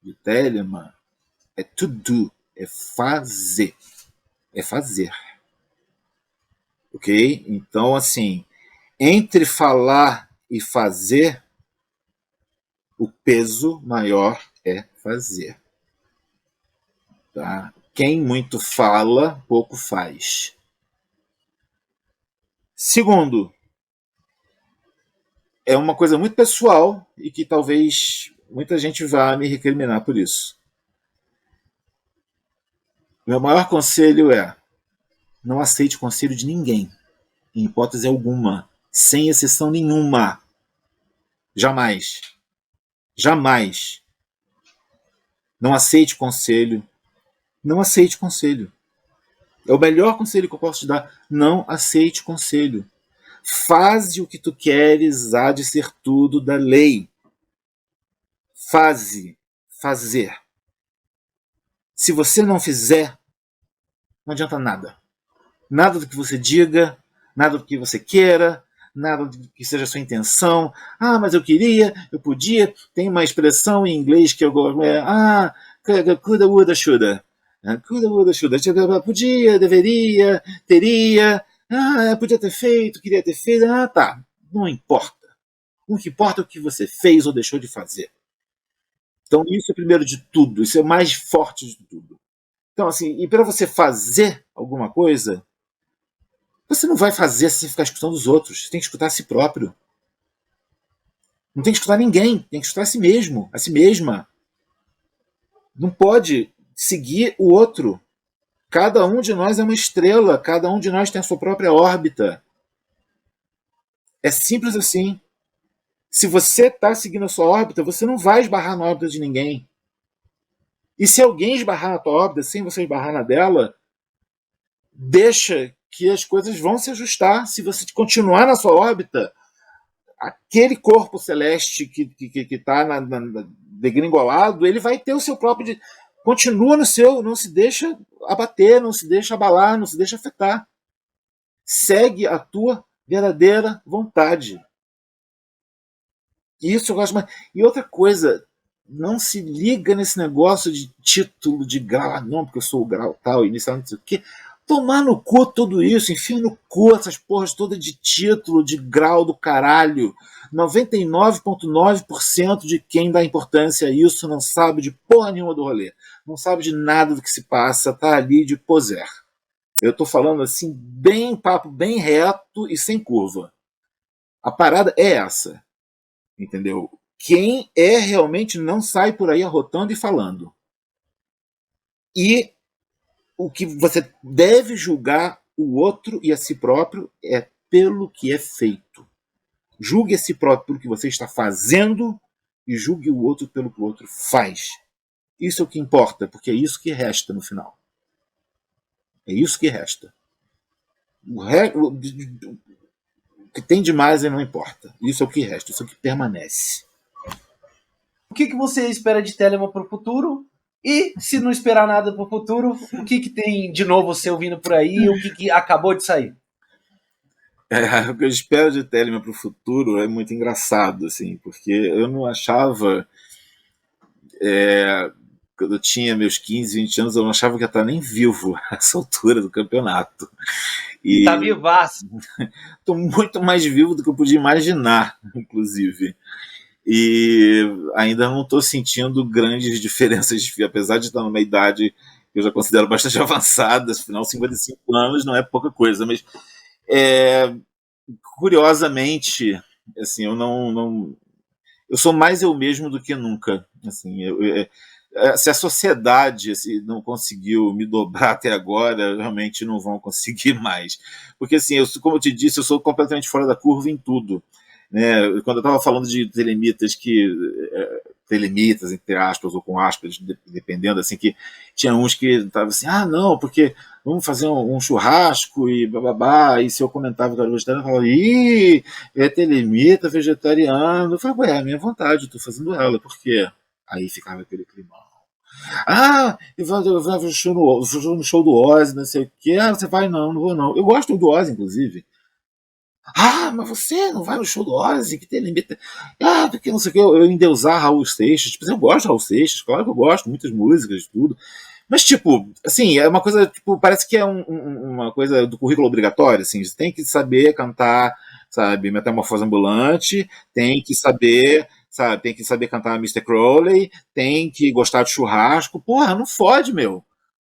de Telemann é to do, é fazer. É fazer. Ok? Então, assim, entre falar e fazer, o peso maior é fazer. Tá? Quem muito fala, pouco faz. Segundo, é uma coisa muito pessoal e que talvez muita gente vá me recriminar por isso. Meu maior conselho é: não aceite conselho de ninguém, em hipótese alguma, sem exceção nenhuma. Jamais. Jamais. Não aceite conselho. Não aceite conselho. É o melhor conselho que eu posso te dar. Não aceite conselho. Faze o que tu queres, há de ser tudo da lei. Fazer. Se você não fizer, não adianta nada. Nada do que você diga, nada do que você queira, nada do que seja a sua intenção. Ah, mas eu queria, eu podia. Tem uma expressão em inglês que eu gosto. Coulda, woulda, shoulda. Coulda, woulda, shoulda. Podia, deveria, teria. Podia ter feito, queria ter feito. Tá. Não importa. O que importa é o que você fez ou deixou de fazer. Então, isso é primeiro de tudo. Isso é o mais forte de tudo. Então, assim, e para você fazer alguma coisa, você não vai fazer se você ficar escutando os outros. Você tem que escutar a si próprio. Não tem que escutar ninguém. Tem que escutar a si mesmo, a si mesma. Não pode seguir o outro. Cada um de nós é uma estrela. Cada um de nós tem a sua própria órbita. É simples assim. Se você está seguindo a sua órbita, você não vai esbarrar na órbita de ninguém. E se alguém esbarrar na tua órbita sem você esbarrar na dela, deixa que as coisas vão se ajustar. Se você continuar na sua órbita, aquele corpo celeste que está degringolado, ele vai ter o seu próprio... Continua no seu, não se deixa abater, não se deixa abalar, não se deixa afetar. Segue a tua verdadeira vontade. Isso eu gosto mais. E outra coisa, não se liga nesse negócio de título, de grau, não, porque eu sou o grau tal, inicial, não sei o quê. Tomar no cu tudo isso, enfia no cu essas porras todas de título, de grau do caralho. 99,9% de quem dá importância a isso não sabe de porra nenhuma do rolê. Não sabe de nada do que se passa, tá ali de poser. Eu tô falando assim, bem papo, bem reto e sem curva. A parada é essa, entendeu? Quem é realmente não sai por aí arrotando e falando. E o que você deve julgar o outro e a si próprio é pelo que é feito. Julgue a si próprio pelo que você está fazendo e julgue o outro pelo que o outro faz. Isso é o que importa, porque é isso que resta no final. É isso que resta. O que tem de mais não importa. Isso é o que resta, isso é o que permanece. O que você espera de Telemann para o futuro? E se não esperar nada para o futuro, o que tem de novo você ouvindo por aí? O que acabou de sair? O que eu espero de Telemann para o futuro é muito engraçado, assim, porque eu não achava. Quando eu tinha meus 15, 20 anos, eu não achava que ia estar nem vivo a essa altura do campeonato. E tá vivaço. Estou muito mais vivo do que eu podia imaginar, inclusive. E ainda não estou sentindo grandes diferenças, apesar de estar numa idade que eu já considero bastante avançada, afinal, 55 anos não é pouca coisa, mas curiosamente, assim, eu sou mais eu mesmo do que nunca. Assim, se a sociedade não conseguiu me dobrar até agora, realmente não vão conseguir mais. Porque, assim, como eu te disse, eu sou completamente fora da curva em tudo. Né? Quando eu estava falando de telemitas telemitas, entre aspas, ou com aspas, dependendo, assim, que tinha uns que estavam assim, não, porque vamos fazer um churrasco e bababá, e se eu comentava que era vegetariano, eu falava, é telemita, vegetariano. Eu falei, é a minha vontade, estou fazendo ela, por quê? Aí ficava aquele climão. Eu vou no show do Ozzy, não sei o quê. Você vai? Não vou não. Eu gosto do Ozzy, inclusive. Mas você não vai no show do Ozzy, que tem limite. Porque não sei o que, eu endeusar Raul Seixas. Tipo, eu gosto de Raul Seixas, claro que eu gosto, muitas músicas, tudo. Mas, tipo, assim, é uma coisa, tipo, parece que é uma coisa do currículo obrigatório, assim, você tem que saber cantar, sabe, Metamorfose Ambulante, tem que saber, sabe, tem que saber cantar Mr. Crowley, tem que gostar de churrasco. Porra, não fode, meu.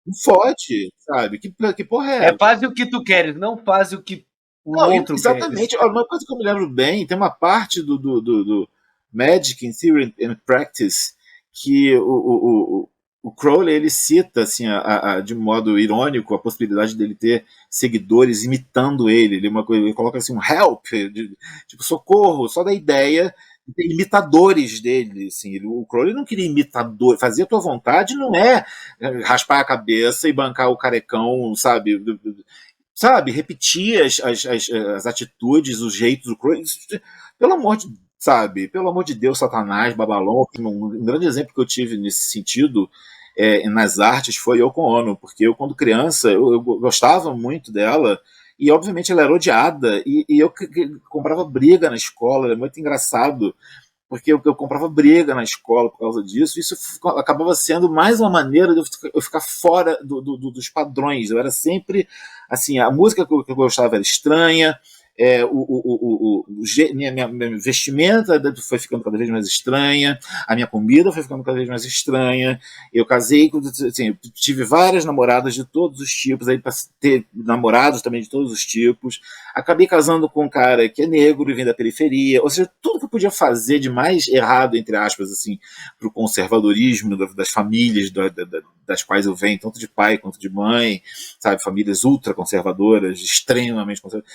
Não fode, sabe? Que porra é? Faz o que tu queres, não faz o que o outro exatamente. quer. Uma coisa que eu me lembro bem, tem uma parte do Magic in Theory and Practice que o Crowley ele cita assim, de modo irônico a possibilidade dele ter seguidores imitando ele. Ele coloca assim um help, tipo socorro, só da ideia de ter imitadores dele. Assim. O Crowley não queria imitador, fazia a tua vontade, não é raspar a cabeça e bancar o carecão, sabe, repetir as atitudes, os jeitos do Crowley. Pelo amor de pelo amor de Deus, Satanás, Babalon, um grande exemplo que eu tive nesse sentido nas artes foi Yoko Ono, porque eu, quando criança, eu gostava muito dela, e obviamente ela era odiada, e eu comprava briga na escola, era muito engraçado, porque eu comprava briga na escola por causa disso, e isso acabava sendo mais uma maneira de eu ficar fora dos padrões. Eu era sempre, assim, a música que eu gostava era estranha, minha vestimenta foi ficando cada vez mais estranha, a minha comida foi ficando cada vez mais estranha, eu casei, assim, tive várias namoradas de todos os tipos, aí para ter namorados também de todos os tipos, acabei casando com um cara que é negro e vem da periferia, ou seja, tudo que eu podia fazer de mais errado, entre aspas, assim, para o conservadorismo das famílias das quais eu venho, tanto de pai quanto de mãe, sabe, famílias ultraconservadoras, extremamente conservadoras.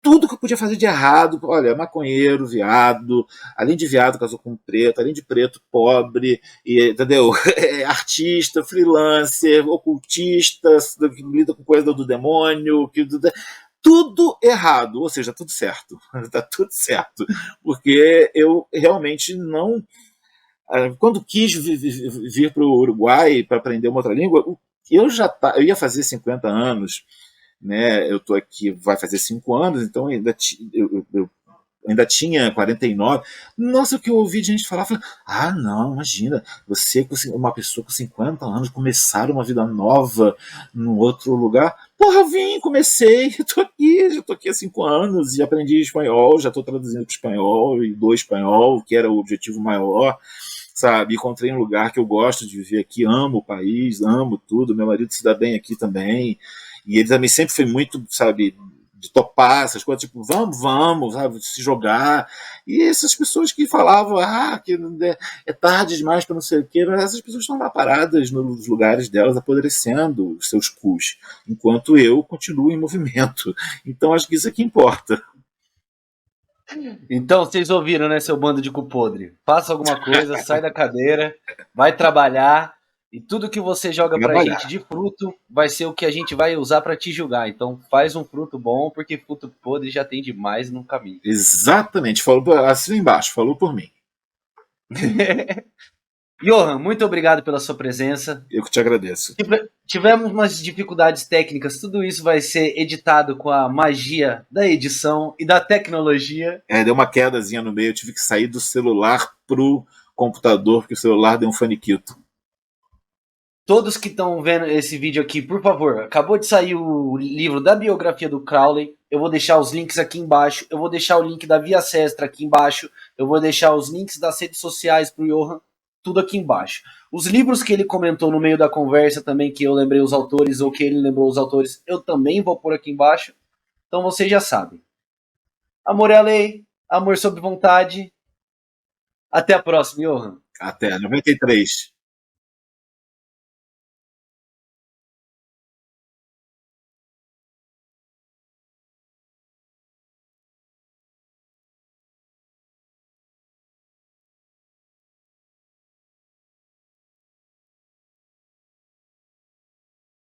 Tudo que eu podia fazer de errado, olha, maconheiro, viado, além de viado, casou com preto, além de preto, pobre, entendeu? Artista, freelancer, ocultista, que lida com coisa do demônio, tudo errado, ou seja, tudo certo, tá tudo certo, porque eu realmente não, quando quis vir para o Uruguai para aprender uma outra língua, eu ia fazer 50 anos, né? Eu estou aqui, vai fazer 5 anos, então ainda eu ainda tinha 49. Nossa, o que eu ouvi de gente falar, falei, não, imagina, você, uma pessoa com 50 anos, começar uma vida nova num outro lugar. Porra, eu vim, comecei, já tô aqui há 5 anos e aprendi espanhol, já tô traduzindo para espanhol e do espanhol, que era o objetivo maior, sabe? Encontrei um lugar que eu gosto de viver aqui, amo o país, amo tudo, meu marido se dá bem aqui também, e ele também sempre foi muito, sabe, de topar essas coisas, tipo, vamos, sabe, se jogar. E essas pessoas que falavam, que é tarde demais para não sei o quê, essas pessoas estão lá paradas nos lugares delas, apodrecendo os seus cus, enquanto eu continuo em movimento. Então acho que isso é que importa. Então, vocês ouviram, né, seu bando de cu podre? Faça alguma coisa, sai da cadeira, vai trabalhar, e tudo que você joga pra gente de fruto vai ser o que a gente vai usar pra te julgar. Então, faz um fruto bom, porque fruto podre já tem demais no caminho. Exatamente, assim embaixo, falou por mim. Johan, muito obrigado pela sua presença. Eu que te agradeço. Tivemos umas dificuldades técnicas, tudo isso vai ser editado com a magia da edição e da tecnologia. Deu uma quedazinha no meio, eu tive que sair do celular pro computador, porque o celular deu um faniquito. Todos que estão vendo esse vídeo aqui, por favor, acabou de sair o livro da biografia do Crowley. Eu vou deixar os links aqui embaixo. Eu vou deixar o link da Via Sestra aqui embaixo. Eu vou deixar os links das redes sociais pro Johan, tudo aqui embaixo. Os livros que ele comentou no meio da conversa também, que eu lembrei os autores, ou que ele lembrou os autores, eu também vou pôr aqui embaixo. Então vocês já sabem. Amor é a lei, amor sob vontade. Até a próxima, Johan. Até 93.